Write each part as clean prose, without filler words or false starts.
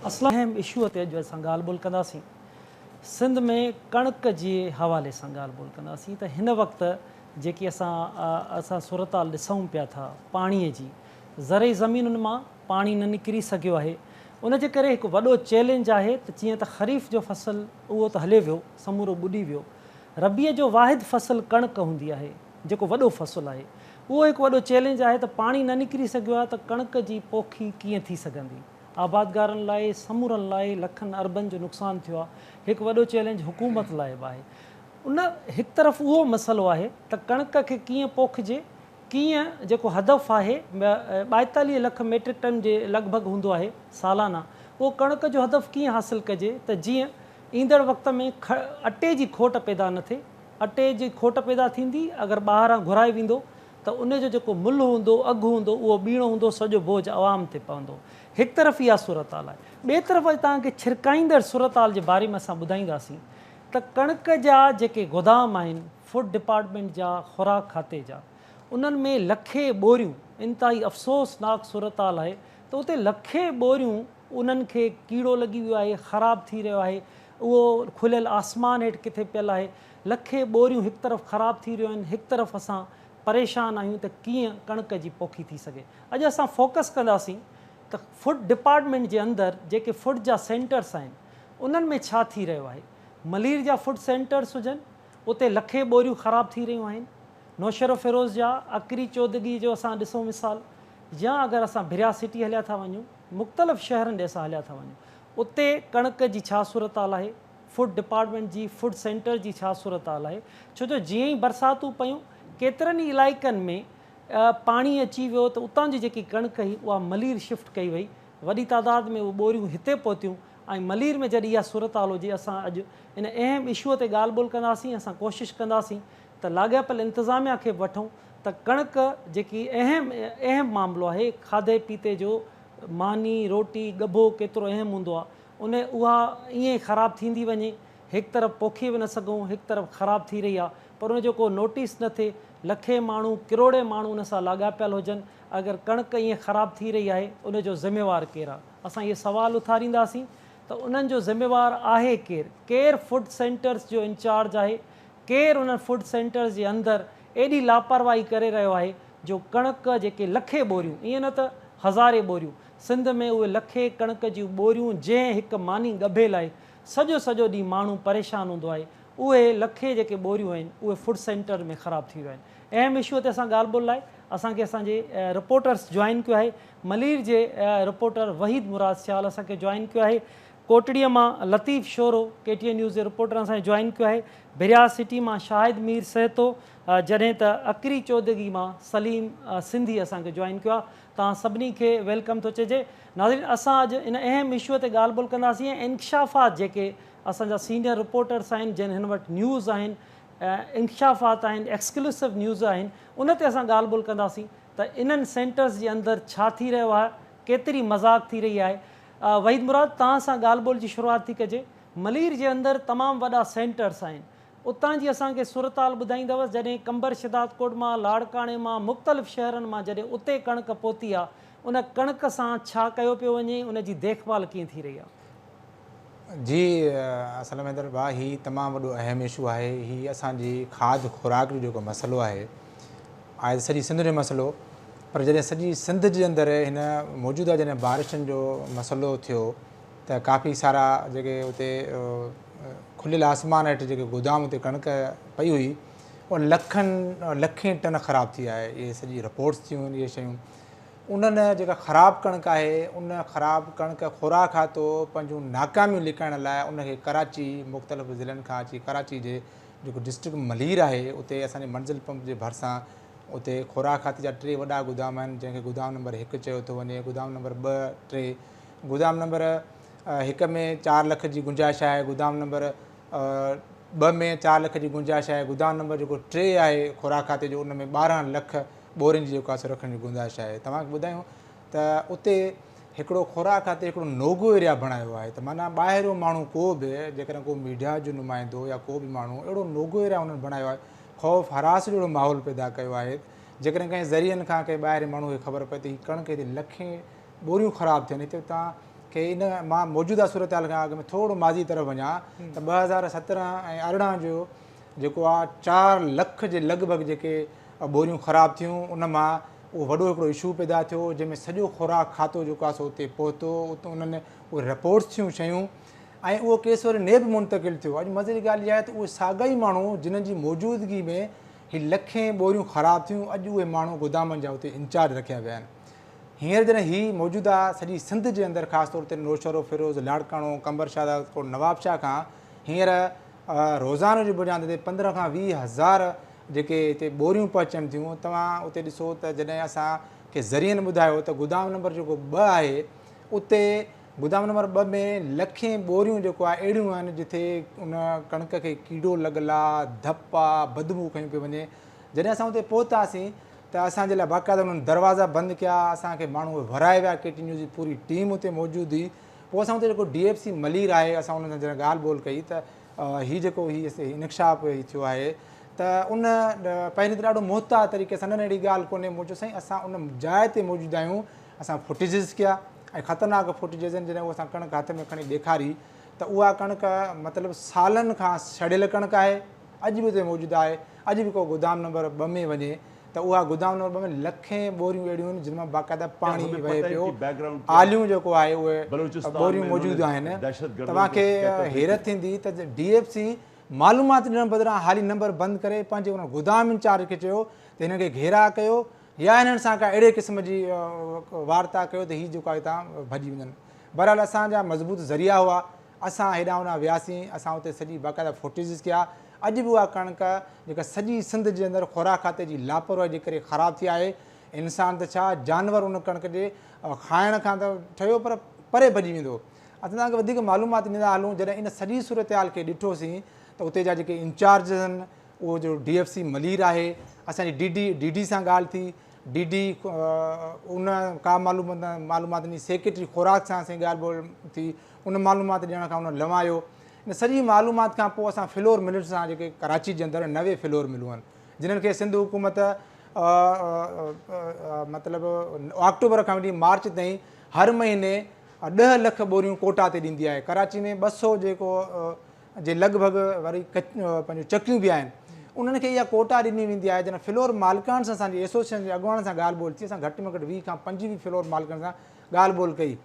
असला अहम इशू ते अॼु असां ॻाल्हि ॿोल कंदासीं। सिंध में कणक जे हवाले सां ॻाल्हि ॿोल कंदासीं त हिन वक़्तु जेकी असां सूरत हाल ॾिसूं पिया था पाणीअ जी, ज़रई ज़मीनुनि मां पाणी न निकिरी सघियो आहे। उन जे करे हिकु वॾो चैलेंज आहे त जीअं त ख़रीफ़ जो फ़सुलु उहो त हले वियो, समूरो ॿुॾी वियो। रबीअ जो वाहिद फ़सुलु कणक हूंदी आहे, जेको वॾो फ़सुलु आहे। उहो हिकु वॾो चैलेंज आहे त पाणी न निकिरी सघियो आहे त कणक जी पोखी कीअं थी सघंदी। आबादगारनि लाइ, समूरनि लाइ, लखनि अरबनि जो नुक़सानु थियो आहे। हिकु वॾो चैलेंज हुकूमत लाइ बि आहे। उन हिकु तरफ़ उहो मसइलो आहे त कणक खे कीअं पोखिजे, कीअं जेको हदफ़ आहे 42 लख मेट्रिक टन जे लॻभॻि हूंदो आहे सालाना, उहो कणक जो हदफ़ कीअं हासिलु कजे त जीअं ईंदड़ वक़्त में अटे जी खोट पैदा न थिए। अटे जी खोट पैदा थींदी अगरि ॿाहिरां घुराए वेंदो त उनजो जेको मुल्ह हूंदो, अघु हूंदो, उहो ॿीणो हूंदो, सॼो बोझ आवाम ते पवंदो। हिकु तरफ़ इहा सूरत हाल आहे। ॿिए तरफ़ तव्हांखे छिरकाईंदड़ सूरत हाल जे बारे में असां ॿुधाईंदासीं त कणक जा जेके गोदाम आहिनि फूड डिपार्टमेंट जा, ख़ुराक खाते जा, उन्हनि में लखे ॿोरियूं, इंतिहाई अफ़सोसनाक सूरत हाल आहे त उते लखे ॿोरियूं उन्हनि खे कीड़ो लॻी वियो आहे, ख़राबु थी रहियो आहे। उहो खुलियल आसमान हेठि किथे पियल आहे। लखे ॿोरियूं हिकु तरफ़ ख़राबु थी रहियूं आहिनि, हिकु तरफ़ असां परेशान आहियूं त कीअं कणक जी पोखी थी सघे। अॼु असां फोकस कंदासीं त फूड डिपार्टमेंट जे अंदरि जेके फूड जा सेंटर्स आहिनि उन्हनि में छा थी रहियो आहे। मलीर जा फूड सेंटर्स हुजनि, उते लखे ॿोरियूं ख़राबु थी रहियूं आहिनि। नौशरो फिरोज़ जा, अकरी चौदगी जो असां ॾिसूं मिसाल, या अगरि असां बिरिया सिटी हलिया था वञूं, मुख़्तलिफ़ शहरनि ॾे असां हलिया था वञूं, उते कणक जी छा सूरत हाल आहे, फूड डिपार्टमेंट जी, फूड सेंटर जी छा सूरत हाल आहे। छो जो जीअं ई बरसातूं पयूं केतिरनि ई इलाइक़नि में पाणी अची वियो त उतां जी जेकी कणक हुई उहा मलीर शिफ्ट कई वई। वॾी तादाद में उहे ॿोरियूं हिते पहुतियूं ऐं मलीर में जॾहिं इहा सूरत हाल हुजे, असां अॼु इन अहम इशूअ ते ॻाल्हि ॿोल कंदासीं। असां कोशिशि कंदासीं त लाॻापियल इंतिज़ामिया खे बि वठूं त कणक जेकी अहम मामिलो आहे, खाधे पीते जो, मानी रोटी ॻभो केतिरो अहम हूंदो आहे, उहा ईअं ई ख़राबु थींदी वञे। हिकु तरफ़ पोखी बि न सघूं, हिकु तरफ़ ख़राबु थी रही आहे, पर उनजो को नोटिस न थिए। लखे माण्हू, किरोड़े माण्हू उन सां लाॻापियल हुजनि। अगरि कणक ईअं ख़राबु थी रही आहे, उनजो ज़िमेवारु केरु आहे। असां इहे सवाल उथारींदासीं त उन्हनि जो ज़िमेवारु आहे केरु, केरु फूड सेंटर्स जो इंचार्ज आहे, केरु उन फूड सेंटर्स जे अंदरि एॾी लापरवाही करे रहियो आहे जो कणक जेके लखे ॿोरियूं, ईअं न त हज़ारे ॿोरियूं, सिंध में उहे लखे कणक जूं ॿोरियूं जंहिं हिकु मानी ॻभे लाइ सॼो ॾींहुं माण्हू परेशान हूंदो आहे, उहे लखे जेके ॿोरियूं आहिनि उहे फूड सेंटर में ख़राबु थी वियूं आहिनि। अहम इशूअ ते असां ॻाल्हि ॿोल लाइ असांजे रिपोर्टर्स जॉइन कयो आहे। मलीर जे रिपोर्टर वहीद मुराद सियाल असांखे जॉइन कयो आहे। कोटड़ीअ मां लतीफ़ शोरो KTN न्यूज़ जे रिपोर्टर असांखे जॉइन कयो आहे। बिरिया सिटी मां शाहिद मीर सहतो, जॾहिं त अकरी चौदगी मां सलीम सिंधी असांखे जॉइन कयो आहे। तव्हां सभिनी खे वेलकम थो चइजे। नाज़रीन, असां अॼु इन अहम इशूअ ते ॻाल्हि ॿोल कंदासीं। इंकशाफ़ात जेके असांजा सीनियर रिपोर्टर्स आहिनि, जिन हिन वटि न्यूज़ आहिनि, इंकशाफ़ात आहिनि, एक्सक्लूसिव न्यूज़ आहिनि, उन ते असां ॻाल्हि ॿोल कंदासीं त इन्हनि सेंटर्स जे अंदरि छा थी रहियो आहे, केतिरी मज़ाक़ थी रही आहे। वहीद मुराद, तव्हां सां ॻाल्हि ॿोल जी शुरूआति थी कजे। मलीर जे अंदरि तमामु वॾा सेंटर्स आहिनि, उतां जी असांखे सूरत हाल ॿुधाईंदव। जॾहिं कंबर शिदातकोट मां, लाड़काणे मां, मुख़्तलिफ़ शहरनि मां जॾहिं उते कणक पहुती आहे, उन कणक सां छा कयो पियो वञे, उन जी देखभाल कीअं थी रही आहे। जी असल में अंदरि भाउ, हीउ तमामु वॾो अहम इशू आहे। हीउ असांजी खाद खुराक जो जेको मसइलो आहे सॼी सिंध जो मसइलो, पर जॾहिं सॼी सिंध जे अंदरि हिन मौजूदा जॾहिं बारिशनि जो मसइलो थियो त काफ़ी सारा जेके उते खुलियल आसमान हेठि जेके गोदाम उते कणक पई हुई, उहा लखें टन ख़राबु थी आहे। इहे सॼी रिपोर्ट्स थियूं इहे शयूं। उन्हनि जेका ख़राबु कणक आहे, उन ख़राबु कणक खुराक खातो पंहिंजूं नाकामियूं लिकाइण लाइ उनखे कराची, मुख़्तलिफ़ ज़िलनि खां अची कराची जे जेको डिस्ट्रिक्ट मलीर आहे, उते असांजे मंज़िल पंप जे भरिसां उते खुराक खाते जा 3 वॾा गोदाम आहिनि, जंहिंखे गोदाम नंबर 1 चयो थो वञे, गोदाम नंबर 2, 3। गोदाम नंबर 1 में 4 लख जी गुंजाइश आहे, गोदाम नंबर 2 में 4 लख जी गुंजाइश आहे, गोदाम नंबर जेको 3 आहे खुराक खाते जो, उन में 12 लख ॿोरियुनि जी जेको आहे रखण जी गुंजाइश आहे। तव्हांखे ॿुधायूं त उते हिकिड़ो खुराक खाते हिकिड़ो नोगो एरिया बणायो आहे, त माना ॿाहिरियों माण्हू को बि, जेकॾहिं को मीडिया जो नुमाइंदो या को बि माण्हू, अहिड़ो नोगो एरिया उन्हनि बणायो आहे, ख़ौफ़ हरास जहिड़ो माहौल पैदा कयो आहे। जेकॾहिं कंहिं ज़रियनि खां कंहिं ॿाहिरि माण्हू खे ख़बर पए त हीअ कणक हिते लखें ॿोरियूं ख़राबु थियनि, हिते तव्हां खे इन मां मौजूदा सूरत हाल खां अॻु में थोरो माज़ी तरफ़ वञा त 2017 ऐं 18 जो जेको आहे 4 लख जे लॻभॻि जेके ॿोरियूं ख़राबु थियूं उन मां उहो वॾो हिकिड़ो इशू पैदा थियो जंहिंमें सॼो ख़ुराक खातो जेको आहे सो उते पहुतो, उते उन्हनि उहे रिपोर्ट्स थियूं शयूं ऐं उहो केस वरी ने बि मुंतक़िल थियो। अॼु मज़े जी ॻाल्हि इहा आहे त उहे साॻा ई माण्हू जिन्हनि जी मौजूदगी में ही लखें ॿोरियूं ख़राबु थियूं, अॼु उहे माण्हू गोदामनि जा उते इंचार्ज रखिया विया आहिनि। हींअर जॾहिं हीअ मौजूदा सॼी सिंध जे अंदरि ख़ासि तौर ते नौशरो फिरोज़ लाड़काणो कंबर शाह को नवाब शाह खां हींअर रोज़ानो जी बुनियाद ते 15 खां 20 हज़ार जेके हिते ॿोरियूं पहुचनि थियूं। तव्हां उते ॾिसो त जॾहिं असांखे ज़रियनि ॿुधायो त गोदाम नंबर जेको 2 आहे उते गोदाम नंबर 2 में लखें ॿोरियूं जेको आहे अहिड़ियूं आहिनि जिथे उन कणिक खे कीड़ो लॻल आहे, धप आहे, बदबू खयूं पियो वञे। जॾहिं असां उते पहुतासीं त असांजे लाइ बाक़ाइदा उन्हनि दरवाज़ा बंदि कया, असांखे माण्हू भराए विया, केटी न्यूज़ जी पूरी टीम उते मौजूदु हुई। पोइ असां उते जेको DFC मलीर आहे असां उन सां जॾहिं ॻाल्हि ॿोल कई त हीअ जेको इंकशाफ थियो आहे त उन पहिरीं त ॾाढो मुहतात तरीक़े सां न अहिड़ी ॻाल्हि कोन्हे। मूं चयो साईं असां उन जाइ ते मौजूदु आहियूं, असां फुटेजिस कया ऐं ख़तरनाक फुटेजिस आहिनि। जॾहिं उहा असां कणिक हथ में खणी ॾेखारी त उहा कणिक मतिलबु सालनि खां सड़ियल कणिक आहे, अॼु बि उते मौजूदु आहे। अॼु बि को गोदाम नंबर 2 में वञे त उहा गोदाम नंबर 2 में लखें ॿोरियूं अहिड़ियूं आहिनि जिन मां बाक़ाइदा पाणी वहे पियो, आलियूं जेको आहे उहे ॿोरियूं मौजूदु आहिनि। तव्हांखे हैरत थींदी त DFC मालूमात ॾियण बदिरां हाली नंबर बंदि करे पंहिंजे उन गोदाम इंचार्ज खे चयो त हिन खे घेरा कयो या हिननि सां का अहिड़े क़िस्म जी वार्ता कयो त हीअ जेको आहे हितां भॼी वञनि। बहरहाल असांजा मज़बूत ज़रिया हुआ, असां हेॾां होॾां वियासीं, असां उते सॼी बाक़ाइदा फुटेजिस कया। अॼु बि उहा कणिक जेका सॼी सिंध जे अंदरि खुराक खाते जी लापरवाही जे करे ख़राबु थी आहे। इंसान त छा जानवर उन कणिक जे खाइण खां त ठहियो पर परे भॼी वेंदो। असां तव्हांखे वधीक मालूमात ॾींदा हलूं जॾहिं इन सॼी सूरत हाल खे ॾिठोसीं त उते जा जेके इंचार्ज आहिनि उहो जो DFC मलीर आहे, असांजी DD सां ॻाल्हि थी, DD उन का मालूमात ॾिनी, सेक्रेटरी खुराक सां असांजी ॻाल्हि ॿोल थी, उन मालूमात ॾियण खां उन लवायो। इन सॼी मालूमात खां पोइ असां फ्लोर मिलर्स सां जेके कराची जे अंदरि 90 फ्लोर मिलियूं आहिनि जिन्हनि खे सिंध हुकूमत मतिलबु अक्टूबर खां वठी मार्च ताईं हर महीने 10 लख ॿोरियूं कोटा ते ॾींदी आहे। कराची में 200 जेको जे लॻभॻि वरी पंहिंजूं चकियूं बि आहिनि, उन्हनि खे इहा कोटा ॾिनी वेंदी आहे। जॾहिं फ्लोर मालिकान सां असांजी एसोसिएशन जे अॻुवाण सां ॻाल्हि ॿोल थी, असां घटि में घटि 20 खां 25 फ्लोर मालिकनि सां ॻाल्हि ॿोल कई।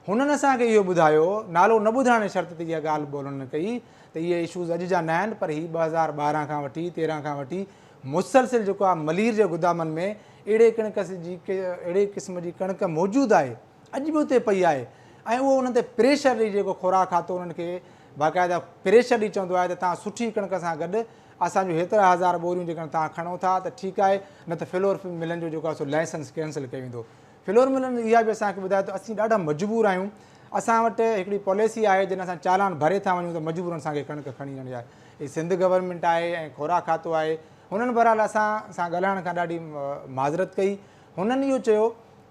हुननि असांखे इहो ॿुधायो, नालो न ॿुधाइण जी शर्त ते इहा ॻाल्हि ॿोल हुननि कई त इहे इशूज़ अॼु जा न आहिनि, पर हीअ 2012 खां वठी 13 खां वठी मुसलसिल जेको आहे मलीर जे गोदामनि में अहिड़े क़िस्म जी कणिक मौजूदु आहे, अॼु बि उते पई आहे। ऐं उहो उन्हनि ते प्रेशर ॾेई जेको खुराक खातो उन्हनि खे बाक़ाइदा प्रेशर ॾेई चवंदो आहे त तव्हां सुठी कणिक सां गॾु असांजो हेतिरा हज़ार ॿोरियूं जेकॾहिं तव्हां खणो था त ठीकु आहे, न त फ्लोर मिलनि जो जेको आहे सो लाइसेंस कैंसिल कयो वेंदो। फ्लोर मिलनि इहा बि असांखे ॿुधाए त असीं ॾाढा मजबूर आहियूं। असां वटि हिकिड़ी पॉलिसी आहे जॾहिं असां चालान भरे था वञूं त मजबूरनि असांखे कणिक खणी वञणी आहे। हीअ सिंध गवर्नमेंट आहे ऐं खुराक खातो आहे, हुननि बहरहाल असां सां ॻाल्हाइण खां ॾाढी माज़रत कई। हुननि इहो चयो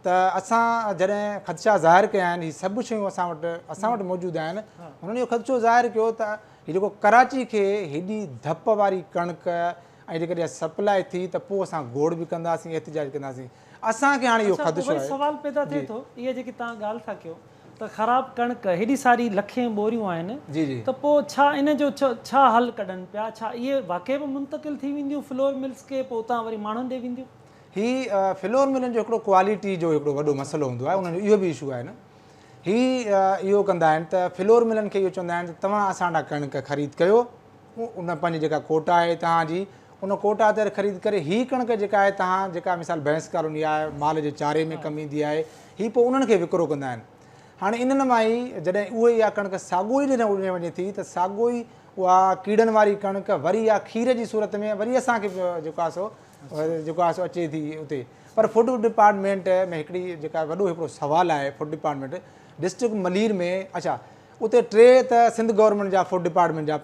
त असां जॾहिं ख़दशा ज़ाहिर कया आहिनि, हीअ सभु शयूं असां वटि मौजूदु आहिनि, हुननि इहो ख़दशो ज़ाहिर कयो त हीअ जेको कराची खे हेॾी धप वारी कणिक ऐं जेकॾहिं सप्लाई थी त पोइ असां गोड़ बि कंदासीं, एहतिजाज कंदासीं। असांखे हाणे इहो ख़दशो आहे। सवाल पैदा थिए थो, इहा जेकी तव्हां ॻाल्हि था कयो त ख़राबु कणिक हेॾी सारी लखें ॿोरियूं आहिनि, त पोइ छा इन जो छा हल कढनि पिया? छा इहे वाक़ई बि मुंतक़िल थी वेंदियूं फ्लोर मिल्स खे, पोइ उतां वरी माण्हुनि ॾे वेंदियूं? हीअ फ्लोर मिलनि जो हिकिड़ो क्वालिटी जो हिकिड़ो वॾो मसइलो हूंदो आहे, उन्हनि जो इहो बि इशू आहे न। इहो कंदा आहिनि त फ्लोर मिलनि खे इहो चवंदा आहिनि त तव्हां असां वटां कणिक ख़रीद कयो, उन पंहिंजी जेका कोटा आहे तव्हांजी उन कोटा ते ख़रीद करे हीअ कणिक जेका आहे तव्हां जेका मिसाल भैंस कॉलोनी आहे, माल जे चारे में कमु ईंदी आहे, हीअ पोइ उन्हनि खे विकिरो कंदा आहिनि। हाणे इन्हनि मां ई जॾहिं उहे इहा कणिक साॻो ई जॾहिं उॾे वञे थी त साॻो ई उहा कीड़नि वारी कणिक वरी इहा खीर जी सूरत में वरी असांखे जेको आहे सो अचे थी उते। पर फूड डिपार्टमेंट में हिकिड़ी जेका वॾो हिकिड़ो सुवालु आहे, फूड डिपार्टमेंट डिस्ट्रिक्ट मलीर में, अच्छा उते 3 त सिंध गवर्नमेंट जा फूड डिपार्टमेंट जा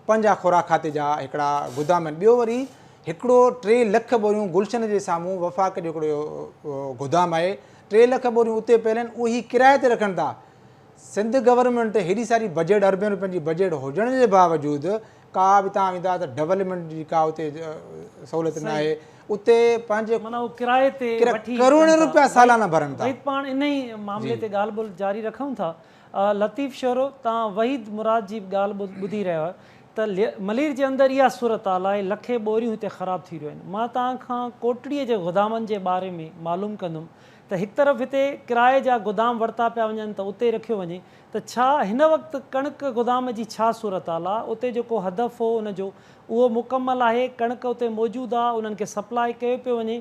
पंहिंजा खुराक खाते जा हिकिड़ा गोदाम आहिनि। ॿियो वरी हिकिड़ो 3 लख ॿोरियूं गुलशन जे साम्हूं वफ़ाक़ जो हिकिड़ो गोदाम आहे, 3 लख ॿोरियूं उते पियल आहिनि, उहे किराए ते रखनि था। सिंध गवर्नमेंट हेॾी सारी बजट, अरबनि रुपयनि जी बजट हुजण जे बावजूदु का बि तव्हां वेंदा त डेवलपमेंट जी का उते सहूलियत न आहे। उते पंहिंजे माना वो किराए ते वठी करोड़ रुपया सालाना भरनि था। वही पाण इन ई मामले ते ॻाल्हि ॿोल जारी रखूं था। लतीफ़ शोरो तव्हां वहीद मुराद जी ॻाल्हि ॿुधी रहिया आहियो त मलीर जे अंदरि इहा सूरत हाल आहे, लखे ॿोरियूं हिते ख़राबु थी रहियूं आहिनि। मां तव्हां खां कोटड़ीअ जे गोदामनि जे बारे में मालूम कंदुमि त हिकु तरफ़ हिते किराए जा गोदाम वरिता पिया वञनि त उते रखियो वञे, त छा हिन वक़्तु कणिक गोदाम जी छा सूरत हाल आहे? उते जेको हदफ़ हो उनजो उहो मुकमल आहे? कणिक उते मौजूदु आहे, उन्हनि खे सप्लाई कयो पियो वञे,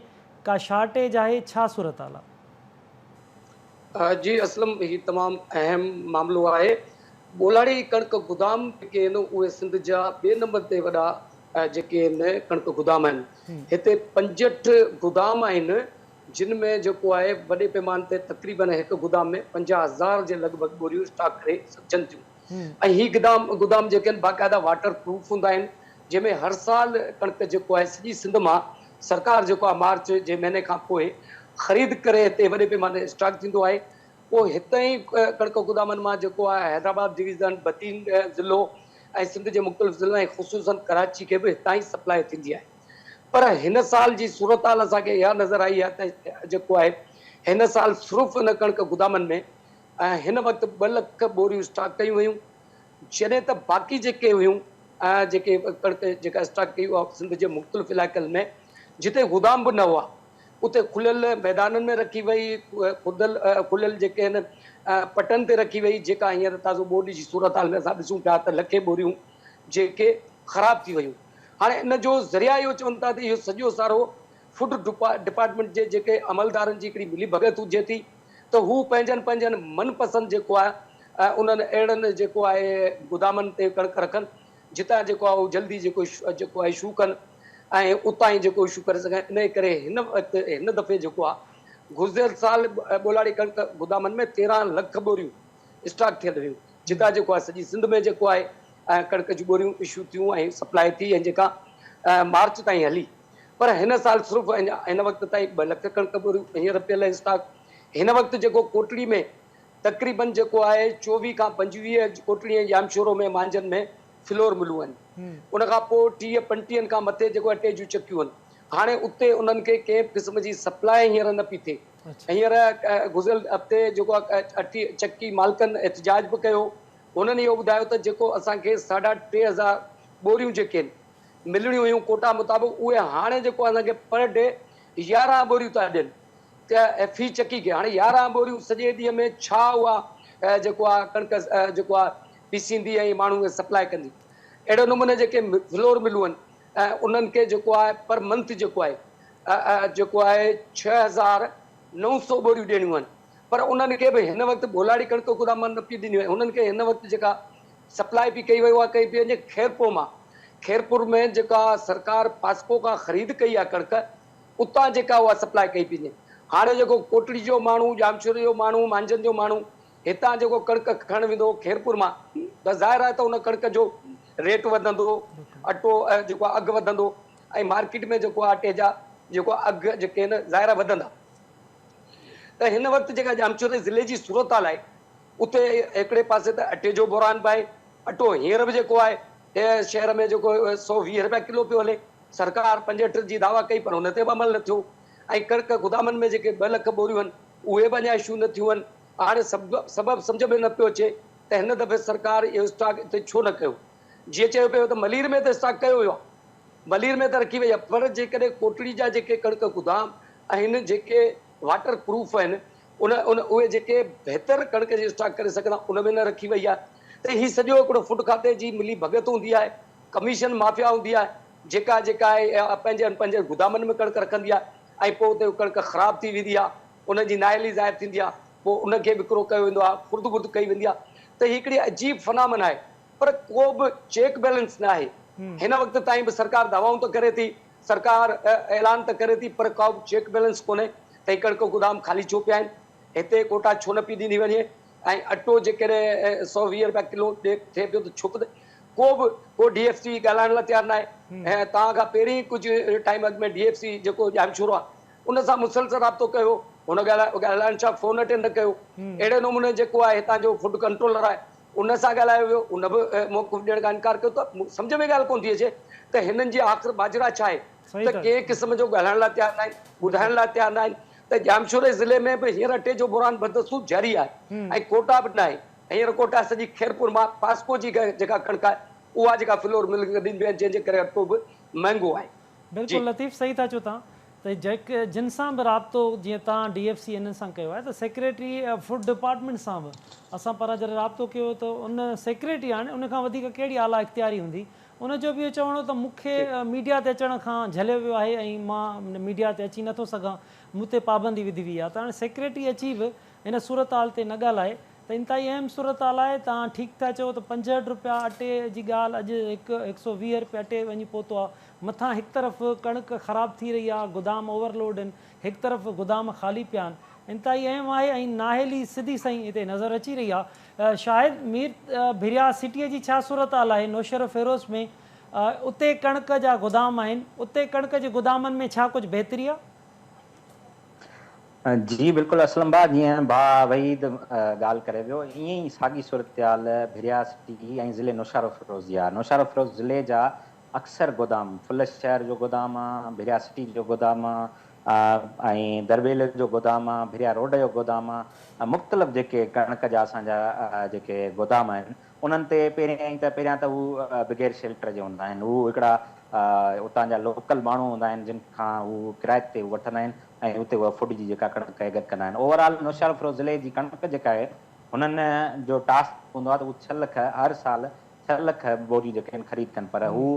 का शार्टेज आहे, छा सूरत हाल आहे? जी असलम ही तमामु अहम मामिलो आहे। बोलाड़ी कणिक गोदाम जेके आहिनि उहे सिंध जा ॿिए नंबर ते वॾा जेके आहिनि कणिक गोदाम आहिनि। हिते 65 गोदाम आहिनि जिन में जेको आहे वॾे पैमाने ते तक़रीबन हिकु गोदाम में 50,000 जे लॻभॻि ॿोरियूं स्टॉक करे सघजनि थियूं। ऐं ही गोदाम जेके आहिनि बाक़ाइदा वाटर प्रूफ हूंदा आहिनि, जंहिंमें हर साल कणिक जेको आहे सॼी सिंध मां सरकार जेको आहे मार्च जे महीने खां पोइ ख़रीद करे हिते वॾे पैमाने स्टॉक थींदो आहे। पोइ हिते ई कणिक गोदामनि मां जेको आहे हैदराबाद डिवीज़न, बतीन ज़िलो ऐं सिंध जे मुख़्तलिफ़ ज़िला ऐं ख़ुसूसन कराची खे बि हितां ई सप्लाई थींदी आहे। पर हिन साल जी सूरत हाल असांखे इहा नज़र आई आहे त जेको आहे हिन साल सिर्फ़ु हिन कणिक गोदामनि में हिन वक़्तु 2 लख ॿोरियूं स्टॉक कयूं हुयूं, जॾहिं त बाक़ी जेके हुयूं जेके कणिक जेका स्टॉक कई उहा सिंध जे मुख़्तलिफ़ इलाइक़नि में जिते गोदाम बि न हुआ उते खुलियल मैदाननि में रखी वई, खुलियल जेके आहिनि पटनि ते रखी वई, जेका हींअर ताज़ो ॿोॾि जी सूरत हाल में असां ॾिसूं पिया त लखे ॿोरियूं जेके ख़राबु थी वियूं। हाणे इन जो ज़रिया इहो चवनि था त इहो सॼो सारो फूड डिपार्टमेंट जे जेके अमलदारनि जी हिकिड़ी मिली भगत हुजे थी त हू पंहिंजनि मनपसंदि जेको आहे उन्हनि अहिड़नि जेको आहे गोदामनि ते कणिक रखनि जितां जेको आहे उहो जल्दी जेको आहे इशू कनि ऐं उतां ई जेको इशू करे सघनि। इन करे हिन वक़्तु हिन दफ़े जेको आहे गुज़िरियल साल बोलाड़ी कणिक गोदामनि में 13 लख ॿोरियूं स्टॉक थियल हुयूं, जितां जेको आहे सॼी सिंध में जेको आहे कणिक जूं ॿोरियूं इशू थियूं ऐं सप्लाई थी ऐं जेका मार्च ताईं हली। पर हिन साल सिर्फ़ु हिन वक़्तु ताईं 2 लख कणिक ॿोरियूं हींअर पियल आहिनि स्टॉक। हिन वक़्तु जेको कोटड़ी में तक़रीबन जेको आहे 24 खां 25 कोटड़ी ऐं जामशोरो में मांझनि में फ्लोर मिलूं आहिनि। उन खां पोइ 30-35 खां मथे जेको अटे जूं चकियूं आहिनि। हाणे उते उन्हनि खे कंहिं क़िस्म जी सप्लाई हींअर न पई थिए। हींअर गुज़िरियल हफ़्ते जेको आहे अटी चकी मालिकनि एहतजाज बि कयो। हुननि इहो ॿुधायो त जेको असांखे 3,500 ॿोरियूं जेके आहिनि मिलणियूं हुयूं कोटा मुताबिक़, उहे हाणे जेको असांखे पर डे 11 ॿोरियूं था ॾियनि त फी चकी खे। हाणे 11 ॿोरियूं सॼे ॾींहं में छा उहा जेको आहे कणिक जेको आहे पीसींदी ऐं माण्हू सप्लाई कंदी। अहिड़े नमूने जेके फ्लोर मिलूं आहिनि उन्हनि खे जेको आहे पर मंथ जेको आहे 6,900 ॿोरियूं ॾियणियूं आहिनि। पर उन्हनि खे बि हिन वक़्तु बोलाड़ी कणिक गोदाम न पई ॾिनी वई, हुननि खे हिन वक़्तु जेका सप्लाई बि कई वई उहा कई पई वञे खैरपुर मां। खैरपुर में जेका सरकार पास्को खां ख़रीद कई आहे कणिक, उतां जेका उहा सप्लाई कई पई वञे। हाणे जेको कोटड़ी जो माण्हू, जामशोरी जो माण्हू, मांझनि जो माण्हू हितां जेको कणिक खणणु वेंदो खैरपुर मां, त ज़ाहिर आहे त उन कणिक जो रेट वधंदो, अटो जेको आहे अघु वधंदो ऐं मार्केट में जेको आहे अटे जा जेको अघु जेके आहिनि ज़ाहिर वधंदा। त हिन वक़्तु जेका जामशोरी ज़िले जी सूरत हाल आहे उते हिकिड़े पासे त अटे जो बुरान बि आहे। अटो हींअर बि जेको आहे शहर में जेको 120 रुपया किलो पियो हले। सरकार 65 जी दावा कई पर हुन ते बि अमल न थियो। ऐं कणिक गोदामनि में जेके 2 लख ॿोरियूं आहिनि उहे बि अञा इशू न थियूं आहिनि। हाणे सबबु सम्झ में न पियो अचे त हिन दफ़े सरकार इहो स्टॉक हिते छो न कयो। जीअं चयो पियो त मलीर में त स्टॉक कयो हुयो, मलीर में त रखी वई आहे, पर जेकॾहिं कोटड़ी जा जेके कणिक गोदाम आहिनि जेके वाटर प्रूफ आहिनि उहे जेके बहितर कणिक जी स्टॉक करे सघंदा उन में न रखी वई आहे। त हीउ सॼो हिकिड़ो फूड खाते जी मिली भगत हूंदी आहे, कमीशन माफ़िया हूंदी आहे जेका आहे पंहिंजे गोदामनि में कणिक रखंदी आहे ऐं पोइ उते कणिक ख़राबु थी वेंदी आहे, उनजी नाइली ज़ाहिर थींदी आहे, पोइ उनखे विकिरो कयो वेंदो आहे, खुर्द बुर्द कई वेंदी आहे। त हिकिड़ी अजीब फनामन आहे, पर को बि चेक बैलेंस न आहे। हिन वक़्तु ताईं बि सरकार दवाऊं त करे थी, सरकार ऐलान त करे थी, पर का बि चेक बैलेंस कोन्हे त ही कणिक गोदाम ख़ाली छो पिया आहिनि, हिते कोटा छो न पई ॾिनी वञे ऐं अटो जेकॾहिं 120 रुपया किलो थिए पियो त छो को DFC ॻाल्हाइण लाइ तयारु न आहे। ऐं तव्हां खां पहिरीं कुझु टाइम अॻु में DFC जेको जामशोरो आहे उन सां मुसलसल राब्तो कयो, हुन ॻाल्हाइण छा फ़ोन अटेंड न कयो। अहिड़े नमूने जेको आहे हितां जो फूड कंट्रोलर आहे उन सां ॻाल्हायो वियो, उन बि मौक़िफ़ ॾियण खां इनकार कयो त सम्झ में ॻाल्हि कोन थी अचे त हिननि जी आख़िर माजरा छा आहे सही त था कंहिं क़िस्म जो ॻाल्हाइण लाइ तयारु न आहिनि, ॿुधाइण लाइ तयारु न आहिनि त जामशोरे ज़िले में बि हींअर अटे जो बुरान बदसूर जारी आहे ऐं कोटा बि न आहे। हींअर कोटा सॼी खैरपुर मां पास्को जी जेका कणिक आहे उहा जेका फ्लोर मिल ॾींदियूं आहिनि, जंहिंजे करे अटो बि महांगो आहे। बिल्कुलु लतीफ़ सही था चओ तव्हां त जेके जिन सां बि राब्तो जीअं तव्हां DFC हिन सां कयो आहे त सेक्रेटरी फूड डिपार्टमेंट सां बि असां पर जॾहिं राब्तो कयो त उन सेक्रेटरी हाणे उन खां वधीक कहिड़ी आला इख़्तियारी हूंदी, उनजो बि इहो चवणो त मूंखे मीडिया ते अचण खां झलियो वियो आहे ऐं मां मीडिया ते अची नथो सघां, मूं ते पाबंदी विधी हुई आहे। त हाणे सेक्रेटरी अची बि हिन सूरत हाल ते न ॻाल्हाए त इंतिहाई अहम सूरत हाल आहे। तव्हां ठीकु था चओ त 65 रुपया अटे जी ॻाल्हि अॼु 120 रुपया अटे वञी पहुतो आहे। मथां हिकु तरफ़ कणिक ख़राबु थी रही आहे, गोदाम ओवरलोड आहिनि, हिकु तरफ़ गोदाम ख़ाली पिया आहिनि, इंतिहाई अहम आहे ऐं नाहेली सिधी सही हिते नज़र अची रही आहे। शायदि मीर भिरिया सिटीअ जी छा सूरत हाल आहे नौशहर फ़िरोज़ में, उते कणिक जा गोदाम आहिनि, उते कणिक जे गोदामनि में छा कुझु बहितरी आहे? जी बिल्कुलु असलम भाउ, जीअं भाउ वहीद ॻाल्हि करे वियो ईअं ई साॻी सूरत हाल भिरिया सिटी ऐं ज़िले नौशहर फ़िरोज़ जी आहे। नौशहर फ़िरोज़ ज़िले जा अक्सर गोदाम, फुलश शहर जो गोदाम आहे, भिरिया सिटी जो गोदाम आहे ऐं दरबेल जो गोदाम आहे, भिरिया रोड जो गोदाम आहे, मुख़्तलिफ़ जेके कणिक जा असांजा जेके गोदाम आहिनि उन्हनि ते पहिरियां त उहे बग़ैर शेल्टर जे हूंदा आहिनि। उहे हिकिड़ा उतां जा लोकल माण्हू हूंदा आहिनि जिन खां उहे किराए ते वठंदा आहिनि ऐं उते उहा फूड जी जेका कणिक गॾु कंदा आहिनि। ओवरऑल नौशहर फ़िरोज़ ज़िले जी कणिक जेका आहे हुननि जो टास्क हूंदो आहे त उहे 6 लख हर साल 6 लख बोरियूं जेके आहिनि ख़रीद कनि, पर हू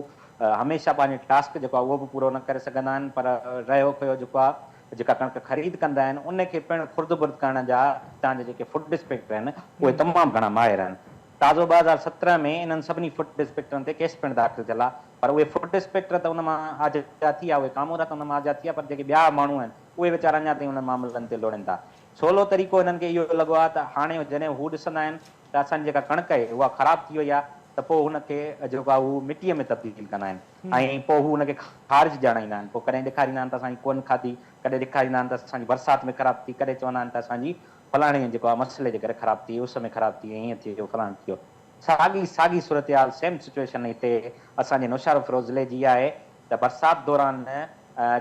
हमेशह पंहिंजो टास्क जेको आहे उहो बि पूरो न करे सघंदा आहिनि। पर रहियो पियो जेको आहे जेका कणिक ख़रीद कंदा आहिनि उनखे पिणु खुर्द बुर्द करण जा हितां जा जेके फूड इंस्पेक्टर आहिनि उहे तमामु घणा माहिर आहिनि। ताज़ो 2017 में इन्हनि सभिनी फूड इंस्पेक्टरनि ते केस पिणु दाख़िल थियल आहे, पर उहे फूड इंस्पेक्टर त उन मां आज़ाद थी विया, उहे कामूरा त उन मां आज़ाद थी विया, पर जेके ॿिया माण्हू आहिनि उहे वीचारा अञा ताईं उन मामलनि ते लोड़नि था। सवलो तरीक़ो हिननि खे इहो लॻो आहे त हाणे जॾहिं हू ॾिसंदा आहिनि त असांजी जेका कणिक आहे उहा ख़राबु थी वई आहे त पोइ हुनखे जेको आहे हू मिटीअ में तब्दील कंदा आहिनि ऐं पोइ हू हुनखे ख़ारिज ॼाणाईंदा आहिनि। पोइ कॾहिं ॾेखारींदा आहिनि त असांजी कोन खाधी, कॾहिं ॾेखारींदा आहिनि त असांजी बरसाति में ख़राबु थी, कॾहिं चवंदा आहिनि त असांजी फलाणे जेको आहे मसइले जे करे ख़राबु थी, उस में ख़राबु थी, हीअं थी वियो फलाणो थी वियो। साॻी सूरत हाल सेम सिचुएशन हिते असांजे नौशहर फ़िरोज़ ज़िले जी आहे त बरसाति दौरान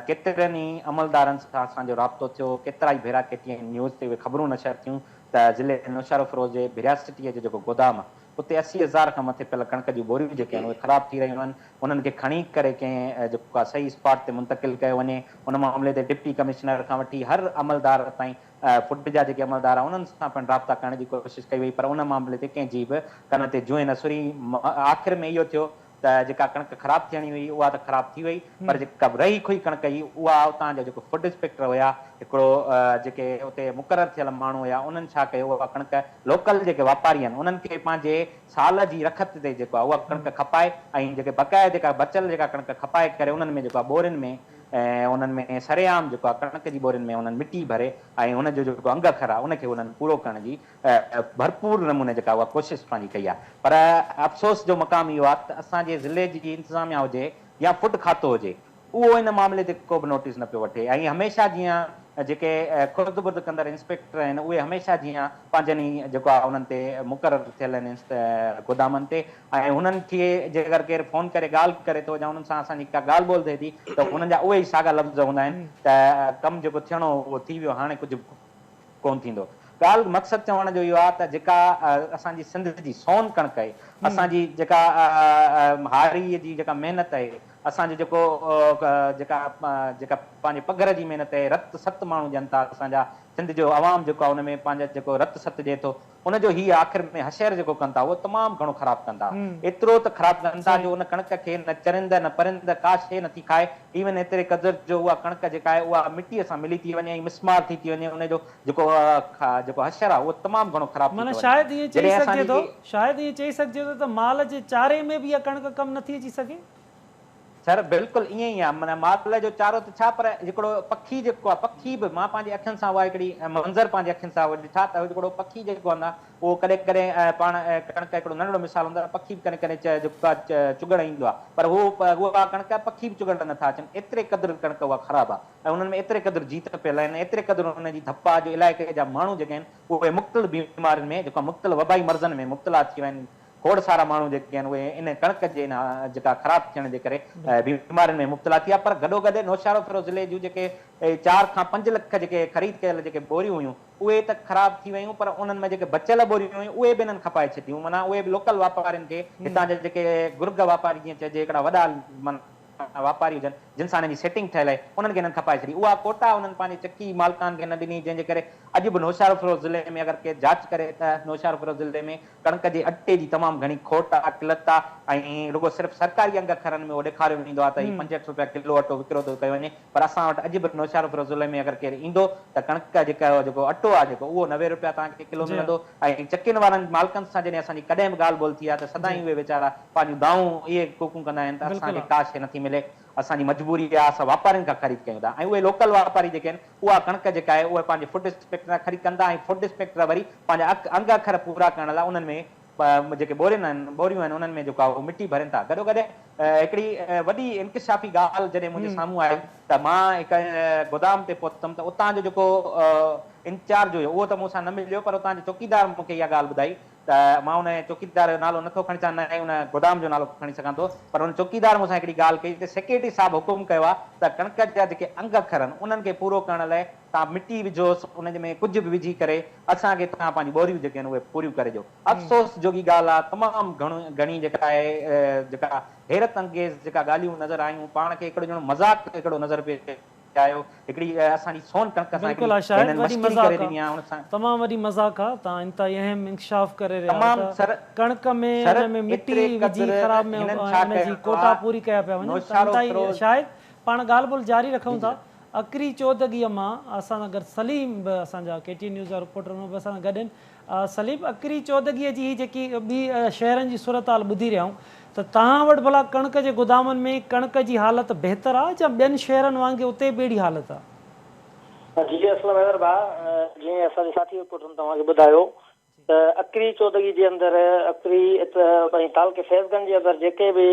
केतिरनि ई अमलदारनि सां असांजो राब्तो थियो, केतिरा ई भेरा केतिरी न्यूज़ ते उहे ख़बरूं नशर थियूं त ज़िले नौशहर फ़िरोज़ जे भिरिया सिटीअ जो जेको गोदाम आहे उते 80,000 खां मथे पियल कणिक जूं बोरियूं जेके आहिनि उहे ख़राबु थी रहियूं आहिनि। उन्हनि खे खणी करे कंहिं जेको आहे सही स्पॉट ते मुंतक़िल कयो वञे। उन मामले ते डिप्टी कमिश्नर खां वठी हर अमलदार ताईं फूड जा जेके अमलदार आहे उन्हनि सां पिणु राब्ता करण जी कोशिशि कई वई, पर उन मामले ते कंहिंजी बि कन ते जुए न सुरी। आख़िर में इहो थियो त जेका कणिक ख़राबु थियणी हुई उहा त ख़राबु थी वई, पर जेका रही खुई कणिक हुई उहा उतां जा जेको फूड इंस्पेक्टर हुया, हिकिड़ो जेके उते मुक़ररु थियल माण्हू हुया, उन्हनि छा कयो, उहा कणिक लोकल जेके वापारी आहिनि उन्हनि खे पंहिंजे साल जी रखत ते जेको आहे उहा कणिक खपाए ऐं जेके बक़ाया जेका बचियल जेका कणिक खपाए करे उन्हनि में जेको आहे बोरियुनि में ऐं उन्हनि में सरेआम जेको आहे कणिक जी बोरियुनि में उन्हनि मिटी भरे ऐं हुनजो जेको अंग अखर आहे उनखे उन्हनि पूरो करण जी भरपूर नमूने जेका उहा कोशिशि पंहिंजी कई आहे। पर अफ़सोस जो मक़ाम इहो आहे त असांजे ज़िले जी इंतिज़ामिया हुजे या फूड खातो हुजे उहो इन मामले ते को बि नोटिस न पियो वठे ऐं हमेशह जीअं जेके खुर्द बुर्द कंदड़ इंस्पेक्टर आहिनि उहे हमेशह जीअं पंहिंजनि जेको आहे उन्हनि ते मुक़ररु थियल आहिनि गोदामनि ते ऐं हुननि खे जेकर केरु फ़ोन करे ॻाल्हि करे थो या हुननि सां असांजी का ॻाल्हि ॿोल थिए थी त हुननि जा उहे ई साॻा लफ़्ज़ हूंदा आहिनि त कमु जेको थियणो उहो थी वियो, हाणे कुझु कोन थींदो। ॻाल्हि मक़सदु चवण जो इहो आहे त जेका असांजी सिंध जी सोन कणिक आहे, असांजी जेका हारीअ जी जेका महिनत आहे, असांजो जेको जेका पंहिंजे पघर जी महिनत आहे, रत सत माण्हू ॾियनि था, असांजा सिंध जो अवाम जेको आहे हुन में पंहिंजा जेको रत सत ॾिए थो उनजो हीअ आख़िर में हशर जेको कनि था उहो तमामु घणो ख़राबु कंदा, एतिरो त ख़राबु कनि था जो उन कणिक खे न चरिंद न परिंद का शइ नथी खाए। इवन एतिरे क़दुरु जो उहा कणिक जेका आहे उहा मिटीअ सां मिली थी वञे ऐं मिसमार थी वञे, उनजो जेको हशर आहे उहो तमामु घणो ख़राबु माना शायदि ईअं चई सघिजे थो त माल जे चारे में बि इहा कणिक कमु नथी अची सघे। सर बिल्कुलु ईअं ई आहे माना माल जो चारो त छा पर हिकिड़ो पखी जेको आहे पखी बि मां पंहिंजे अखियुनि सां उहा हिकिड़ी मंज़र पंहिंजे अखियुनि सां ॾिठा त हिकिड़ो पखी जेको आहे न उहो कॾहिं कॾहिं पाण कणिक हिकिड़ो नंढिड़ो मिसाल हूंदो आहे पखी बि कॾहिं कॾहिं जेको आहे चुगण ईंदो आहे पर उहा कणिक पखी बि चुगण नथा अचनि एतिरे क़दुरु कणिक उहा ख़राबु आहे ऐं उन्हनि में एतिरे क़दुरु जीत पियल आहिनि एतिरे क़दुरु उन्हनि जी धपा जो इलाइक़े जा माण्हू जेके आहिनि उहे मुख़्तलिफ़ बीमारियुनि में जेका मुख़्तलिफ़ वबाई मर्ज़नि में मुब्तला थी विया आहिनि खोड़ सारा माण्हू जेके आहिनि उहे इन कणिक जे जेका ख़राबु थियण जे करे बीमारियुनि में मुब्तला थी विया पर गॾो गॾु नौशहरा फिरोज ज़िले जूं जेके 4 खां 5 लख जेके ख़रीद कयल जेके बोरियूं हुयूं उहे त ख़राबु थी वियूं पर उन्हनि में जेके बचियल बोरियूं हुयूं उहे बि इन्हनि खपाए छॾियूं माना उहे बि लोकल वापारियुनि खे हितां जा जेके गुर्ग वापारी जीअं चइजे हिकिड़ा वॾा वापारी हुजनि जिन सां हिननि जी सेटिंग ठहियल आहे उन्हनि खे हिननि खपाए छॾी उहा कोटा उन्हनि पंहिंजे चकी मालिकान खे न ॾिनी जंहिंजे करे अॼु बि नौशहरा फिरोज ज़िले में अगरि केरु जांच करे त नौशहरा फिरोज ज़िले में कणिक जे अटे जी तमामु घणी खोट आहे किलत आहे ऐं रुगो सिर्फ़ु सरकारी अंग अखरनि में उहो ॾेखारियो वेंदो आहे त हीउ 65 रुपया किलो अटो विकिरो थो कयो वञे पर असां वटि अॼु बि नौशहरा फिरोज ज़िले में अगरि केरु ईंदो त कणिक जेको अटो आहे जेको उहो 90 रुपया तव्हांखे किलो मिलंदो ऐं चकियुनि वारनि मालिकनि सां जॾहिं असांजी कॾहिं बि ॻाल्हि ॿोल थी आहे त सदाईं उहे वीचारा पंहिंजूं दाऊं इहे कोकूं कंदा आहिनि त असांखे का शइ नथी मिले असांजी मजबूरी आहे असां वापारियुनि खां ख़रीद कयूं था ऐं उहे लोकल वापारी जेके आहिनि उहा कणिक जेका आहे उहे पंहिंजे फूड इंस्पेक्टर खां ख़रीद कंदा ऐं फूड इंस्पेक्टर वरी पंहिंजा अंग अखर पूरा करण लाइ उन्हनि में जेके बोरियूं आहिनि उन्हनि में जेको आहे उहो मिटी भरनि था गॾो गॾु हिकिड़ी वॾी इंकिशाफ़ी ॻाल्हि जॾहिं मुंहिंजे साम्हूं आई त मां हिकु गोदाम ते पहुतमि त उतां जो जेको इंचार्ज हुयो उहो त मूंसां न मिलियो पर उतां जो चौकीदार मूंखे इहा ॻाल्हि ॿुधाई त मां उन चौकीदार जो नालो नथो खणी सघां न उन गोदाम जो नालो खणी सघां थो पर उन चौकीदार मूंसां हिकिड़ी ॻाल्हि कई त सेक्रेटरी साहिबु हुकुम कयो आहे त कणिक जा जेके अंग अखर आहिनि उन्हनि खे पूरो करण लाइ तव्हां मिटी विझोसि उन में कुझु बि विझी करे असांखे तव्हां पंहिंजी बोरियूं जेके आहिनि उहे पूरियूं करे ॾियो अफ़सोस जोगी ॻाल्हि आहे तमामु घणी जेका आहे जेका हैरत अंगेज़ जेका ॻाल्हियूं नज़र आयूं पाण खे हिकिड़ो ॼणो मज़ाक़ हिकिड़ो नज़र पियो आयो हिकिड़ी असांजी सोन कणिक सां बिल्कुलु आहे शायदि वॾी मज़ाक़ आहे तमामु वॾी मज़ाक़ आहे तव्हां इंतिहाई अहम इंकशाफ़ करे रहिया आहियो कणिक में हिन में मिटी विझी ख़राब में हिन जी कोटा पूरी कया पिया वञनि शायदि पाण ॻाल्हि ॿोल जारी रखूं था अकरी चौदगीअ मां असां गॾु सलीम बि असांजा KTN न्यूज़ जा रिपोर्टर बि असां गॾु आहिनि सलीम अकरी चौदगीअ जी जेकी ॿी शहरनि जी सूरत हाल ॿुधी रहिया आहियूं त तव्हां वटि भला कणिक जे गोदामनि में कणिक जी हालत बहितर आहे या ॿियनि शहरनि वांगुरु उते बि अहिड़ी हालत आहे जी असलम हैदर भाउ जीअं असांजे साथी रिपोर्टर तव्हांखे ॿुधायो त अकरी चौदगी जे अंदरि अकरी तालुके फैज़गंज जे अंदरि जेके बि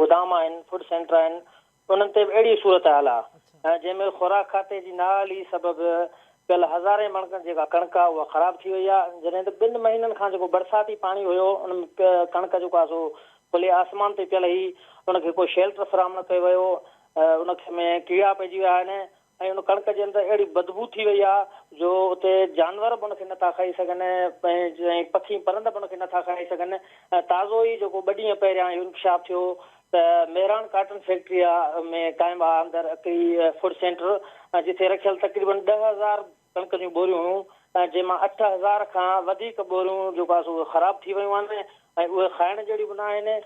गोदाम आहिनि फूड सेंटर आहिनि उन्हनि ते बि अहिड़ी सूरत हाल आहे जंहिंमें खुराक खाते जी नाली सबबु पियल हज़ारे मणकनि जेका कणिक आहे उहा ख़राबु थी वई आहे जॾहिं त 2 महीननि खां जेको बरसाती पाणी हुयो उन में कणिक जेको आहे सो खुले आसमान ते पियल हुई उनखे कोई शेल्टर फराहम न कयो वियो उनखे में कीड़ा पइजी विया आहिनि ऐं उन कणिक जे अंदरि अहिड़ी बदबू थी वई आहे जो उते जानवर बि उनखे नथा खाई सघनि ऐं पखी परंद बि उनखे नथा खाई सघनि ताज़ो ई जेको 2 ॾींहं पहिरियां इंकशाफ़ थियो त मेहरान कॉटन फैक्ट्री में क़ाइमु आहे अंदरि हिकिड़ी फूड सेंटर जिथे रखियल तक़रीबन 10,000 कणिक जूं बोरियूं हुयूं जंहिंमां 8,000 खां वधीक बोरियूं जेको आहे सो ख़राबु थी वियूं आहिनि ऐं उहे खाइण जहिड़ियूं बि न आहिनि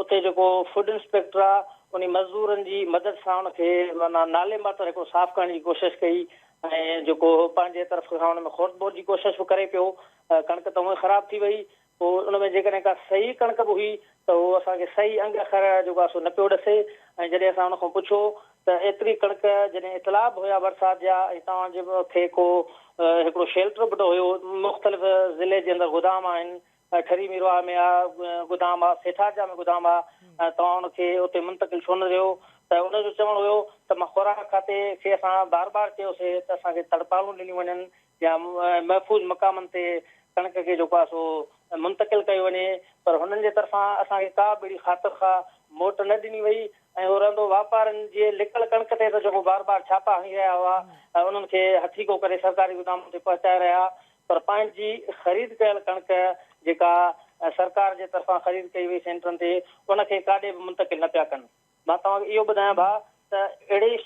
उते जेको फूड इंस्पेक्टर आहे उन मज़दूरनि जी मदद सां उनखे माना नाले मात्र हिकिड़ो साफ़ु करण जी कोशिशि कई ऐं जेको पंहिंजे तरफ़ खां उन में खोटबोर जी कोशिशि बि करे पियो कणिक त उहे ख़राबु थी वई पोइ उन में जेकॾहिं का सही कणिक बि हुई त उहो असांखे सही अंग अखर जेको आहे सो न पियो ॾसे ऐं जॾहिं असां उनखां पुछो त एतिरी कणिक जॾहिं इतलाह बि हुया बरसाति जा ऐं तव्हांजे खे को हिकिड़ो शेल्टर बि हुयो मुख़्तलिफ़ ज़िले जे अंदरि गोदाम आहिनि ठरी मीरवा में आहे गोदाम आहे सेठाजा में गोदाम आहे तव्हां उनखे उते मुंतकिल छो न ॾियो त उनजो चवणु हुयो त मां खुराक खाते खे असां बार बार चयोसीं त असांखे तड़पालूं ॾिनियूं वञनि या महफ़ूज़ मक़ामनि ते कणिक खे जेको आहे सो मुंतकिल कयो वञे पर हुननि जे तरफ़ां असांखे का बि अहिड़ी ख़ातिर खां मोट न ॾिनी वई ऐं हो रहंदो वापारनि जे लिकल कणिक ते त जेको बार बार छापा हणी रहिया हुआ उन्हनि खे हथीको करे सरकारी गोदाम ते पहुचाए रहिया पर पंहिंजी ख़रीद कयल कणिक जेका सरकार जे तरफ़ां ख़रीद कई वई सेंटरनि ते उनखे काॾे बि मुंतकिल न पिया कनि मां तव्हांखे इहो ॿुधायां भाउ त अहिड़ी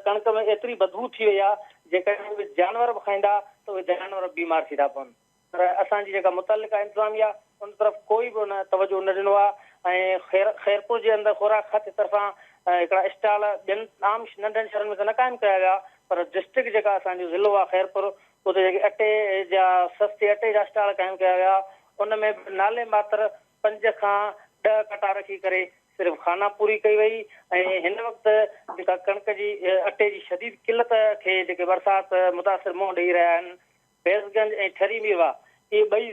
कणिक में एतिरी बदबू थी वई आहे जेकॾहिं उहे जानवर बि खाईंदा त उहे जानवर बीमार थी था पवनि पर असांजी जेका मुतलिका इंतिज़ामिया उन तरफ़ कोई बि उन तवजो न ॾिनो आहे ऐं ख़ैरपुर जे अंदरि खुराक खाते तरफ़ां हिकिड़ा स्टॉल ॿियनि आम नंढनि शहरनि में त न क़ाइमु कया विया पर डिस्ट्रिक्ट जेका असांजो ज़िलो आहे ख़ैरपुर उते जेके अटे जा सस्ते अटे जा स्टॉल क़ाइमु कया विया उन में नाले मात्र 5 खां 10 कटा रखी करे सिर्फ़ु खाना पूरी कई वई ऐं हिन वक़्तु जेका कणिक जी अटे जी शदीद किल्लत खे जेके बरसाति मुतासिर मुंहुं ॾेई रहिया आहिनि, फैज़गंज ऐं ठरी मेवा इहे ॿई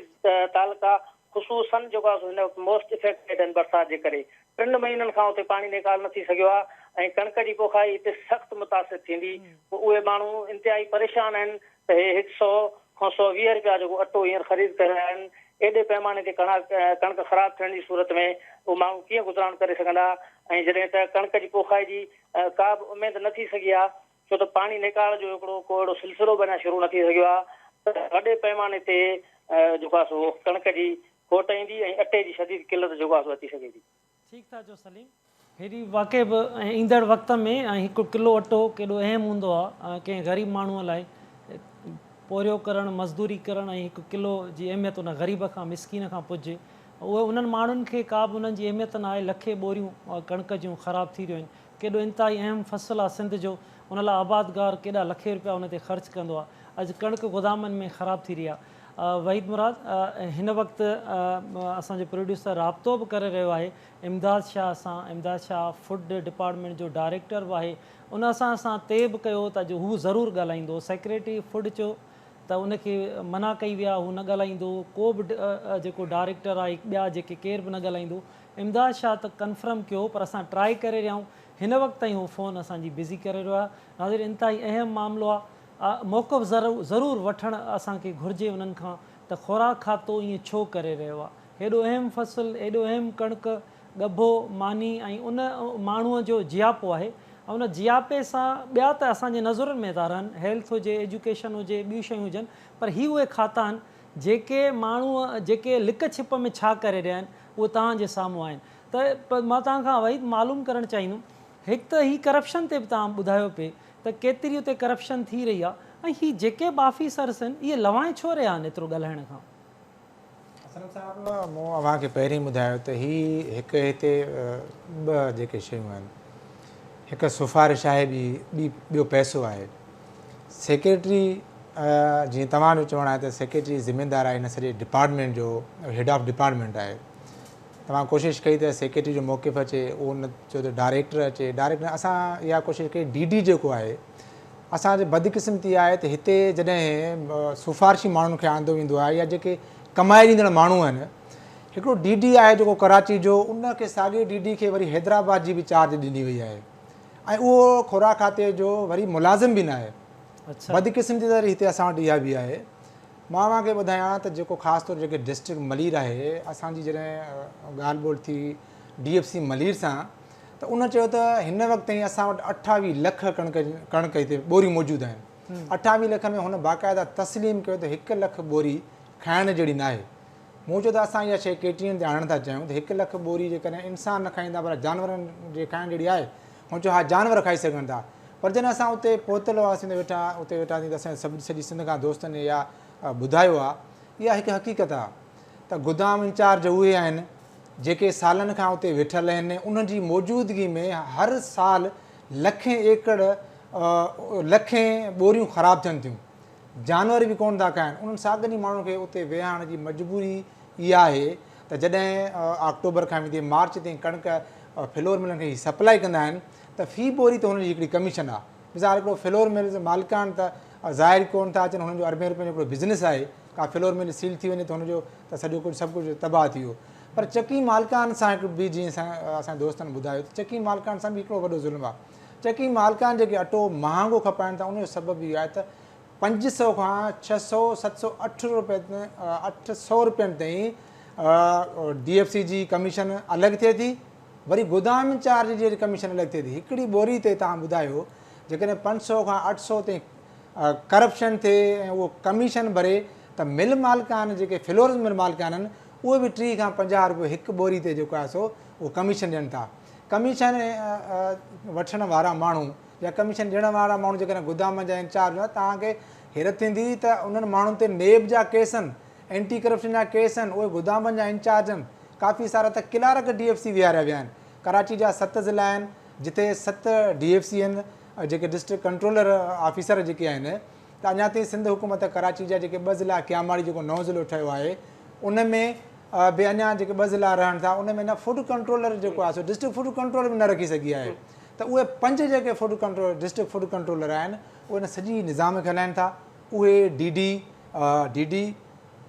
तालुका ख़ुशूसन जेको आहे हिन वक़्तु मोस्ट इफेक्टेड आहिनि बरसाति जे करे। 3 महीननि खां उते पाणी निकाल न थी सघियो आहे ऐं कणिक जी पोखाई हिते सख़्तु मुतासिर थींदी। पोइ उहे माण्हू इंतिहाई परेशान आहिनि त हे 100 खां 120 रुपया जेको अटो हींअर ख़रीद करे रहिया आहिनि। एॾे पैमाने ते कणिक ख़राबु थियण जी सूरत में उहे माण्हू कीअं गुज़रान करे सघंदा ऐं जॾहिं त कणिक जी पोखाई जी का बि उमेद न थी सघी आहे छो त पाणी निकाल जो हिकिड़ो को अहिड़ो सिलसिलो बि अञा शुरू न थी सघियो आहे त वॾे पैमाने ते जेको आहे सो कणिक जी खोट ईंदी ऐं अटे जी शदीद किल्लत जेको आहे सो अची सघे थी। ठीकु था चओ सलीम, हेॾी वाक़ई बि ऐं ईंदड़ वक़्त में ऐं 1 किलो अटो केॾो अहम हूंदो आहे कंहिं ग़रीब माण्हूअ लाइ। पोरियो करणु, मज़दूरी करणु ऐं 1 किलो जी अहमियत उन ग़रीब खां मिसकीन खां पुॼे, उहे उन्हनि माण्हुनि खे का बि उन्हनि जी अहमियत न आहे। लखे बोरियूं कणिक जूं ख़राबु थी रहियूं आहिनि। केॾो इंतिहाई अहम फ़सुलु आहे सिंध जो, उन लाइ आबादगार केॾा लखे रुपया उन ते ख़र्चु कंदो आहे। अॼु कणिक गोदामनि में ख़राबु थी रही आहे। वहीद मुराद हिन वक़्तु असांजो प्रोड्यूसर राब्तो बि करे रहियो आहे इमदाद शाह सां। इमदाद शाह फूड डिपार्टमेंट जो डायरेक्टर बि आहे। उन असां ते बि कयो त अॼु हू ज़रूरु ॻाल्हाईंदो। सेक्रेटरी फूड चयो त उनखे मना कई विया, हू न ॻाल्हाईंदो। को बि जेको डायरेक्टर आहे ॿिया जेके केर बि न ॻाल्हाईंदो। इमदाद शाह त कंफर्म कयो, पर असां ट्राई करे रहिया आहियूं। हिन वक़्तु ताईं उहो फ़ोन असांजी बिज़ी करे रहियो आहे। नाज़रीन, इंतिहाई अहम मामिलो आहे। मौक़िफ़ ज़रूरु वठणु असांखे घुरिजे उन्हनि खां त ख़ुराक खातो ईअं छो करे रहियो आहे। हेॾो अहम फ़सुलु, एॾो अहम कणिक, ॻभो, मानी ऐं उन माण्हूअ जो जियापो आहे। ऐं उन जियापे सां ॿिया त असांजे नज़रुनि में था रहनि, हेल्थ हुजे, एजुकेशन हुजे, ॿियूं शयूं हुजनि, पर ही उहे खाता आहिनि जेके माण्हूअ जेके लिक छिप में छा करे रहिया आहिनि उहे तव्हांजे साम्हूं आहिनि। त मां तव्हांखां वही मालूम करणु चाहींदुमि, हिकु त ही करप्शन ते बि तव्हां ॿुधायो पिए त केतिरी हुते करप्शन थी रही आहे ऐं ही जेके बि ऑफिसर्स आहिनि इहे लवाए छो रहिया आहिनि एतिरो ॻाल्हाइण खां? असलम साहिबु, मूं अव्हांखे पहिरीं ॿुधायो त ही हिकु हिते ॿ जेके शयूं आहिनि, हिकु सिफ़ारिश आहे, ॿियो पैसो आहे। सेक्रेटरी जीअं तव्हांजो चवणु आहे त सेक्रेटरी ज़िम्मेदार आहे हिन सॼे डिपार्टमेंट जो, हेड ऑफ डिपार्टमेंट आहे। तव्हां कोशिशि कई त सेक्रेटरी जो मौक़िफ़ अचे, उहो न चयो त डायरेक्टर अचे। डायरेक्टर असां इहा कोशिशि कई, डी जेको आहे असांजे बदकिस्मती आहे त हिते जॾहिं सिफ़ारिशी माण्हुनि खे आंदो वेंदो आहे या जेके कमाए ॾींदड़ माण्हू आहिनि, हिकिड़ो डी आहे जेको कराची जो, उनखे साॻिए डी खे वरी हैदराबाद जी बि चार्ज ॾिनी वई आहे ऐं उहो खुराक खाते जो वरी मुलाज़िम बि न आहे। बदकिस्मती त हिते असां वटि इहा बि आहे। मां तव्हांखे ॿुधायां त जेको ख़ासि तौरु जेके डिस्ट्रिक्ट मलीर आहे, असांजी जॾहिं ॻाल्हि ॿोल थी DFC मलीर सां, त उन चयो त हिन वक़्तु ताईं असां वटि 28 लख कणिक हिते बोरियूं मौजूदु आहिनि। 28 लख में हुन बाक़ाइदा तस्लीम कयो त 1 लख बोरी खाइण जहिड़ी न आहे। मूं चयो त असां इहा शइ केटीएन ते आणणु था चाहियूं त 1 लख बोरी जेकॾहिं इंसान न खाईंदा पर जानवरनि जे खाइण जहिड़ी आहे। मूं चयो हा, जानवर खाई सघनि था। पर जॾहिं असां उते पहुतल हुआसीं त उते वेठासीं त असांजे सॼी सिंध खां दोस्तनि इहा ॿुधायो आहे। इहा हिकु हक़ीक़त आहे त गोदाम इंचार्ज उहे आहिनि जेके सालनि खां उते वेठल आहिनि। उन्हनि जी मौजूदगी में हर साल लखें एकड़ लखें बोरियूं ख़राबु थियनि थियूं। जानवर बि कोन था खाइनि। उन्हनि साॻियुनि माण्हुनि खे उते विहारण जी मजबूरी इहा आहे त जॾहिं अक्टूबर खां वठी मार्च ताईं कणिक फ्लोर मिलनि खे सप्लाई कंदा आहिनि त फ़ी बोरी त हुनजी हिकिड़ी कमीशन आहे। मिसाल हिकिड़ो फ्लोर मिल मालिकान त ज़ाहिर कोन था अचनि, हुननि जो अरबे रुपए जो हिकिड़ो बिज़नेस आहे। का फ्लोर मिल सील थी वञे त हुनजो त सॼो कुझु सभु कुझु तबाह थी वियो। पर चकी मालिकान सां हिकु बि जीअं असांजे दोस्तनि ॿुधायो त चकी मालिकान सां बि हिकिड़ो वॾो ज़ुल्म आहे। चकी मालिकान जेके अटो महांगो खपाइनि था, उनजो सबबु इहो आहे त 500 खां 600 700 800 रुपयनि ताईं DFC जी कमीशन अलॻि थिए थी, वरी गोदाम इंचार्ज जी कमीशन अलॻि थिए थी। हिकिड़ी बोरी ते तव्हां ॿुधायो जेकॾहिं 500 खां 800 ताईं करप्शन थिए ऐं उहो कमीशन भरे त मिल मालिकान जेके फ्लोर मिल मालिकान आहिनि उहे बि 30 खां 50 रुपए हिकु बोरी ते जेको आहे सो उहो कमीशन ॾियनि था। कमीशन वठण वारा माण्हू या कमीशन ॾियण वारा माण्हू जेकॾहिं गोदाम जा इंचार्ज हुआ, तव्हांखे हैरत थींदी त उन्हनि माण्हुनि ते नेब जा केस आहिनि, एंटी करप्शन जा केस आहिनि। उहे गोदामनि जा इंचार्ज आहिनि। काफ़ी सारा त क्लार्क DFC विहारिया विया आहिनि। कराची जा 7 ज़िला आहिनि जिते 7 DFC आहिनि, जेके डिस्ट्रिक्ट कंट्रोलर ऑफिसर जेके आहिनि। त अञा ताईं सिंध हुकूमत कराची जा जेके 2 ज़िला क्यामाड़ी जेको नओं ज़िलो ठहियो आहे, उन में ॿिए अञा जेके 2 ज़िला रहनि था उन में न फूड कंट्रोलर जेको आहे सो डिस्ट्रिक्ट फूड कंट्रोलर बि न रखी सघी आहे। त उहे 5 जेके food controller district food controller आहिनि उहे न सॼी निज़ाम खे हलाइनि था। उहे डी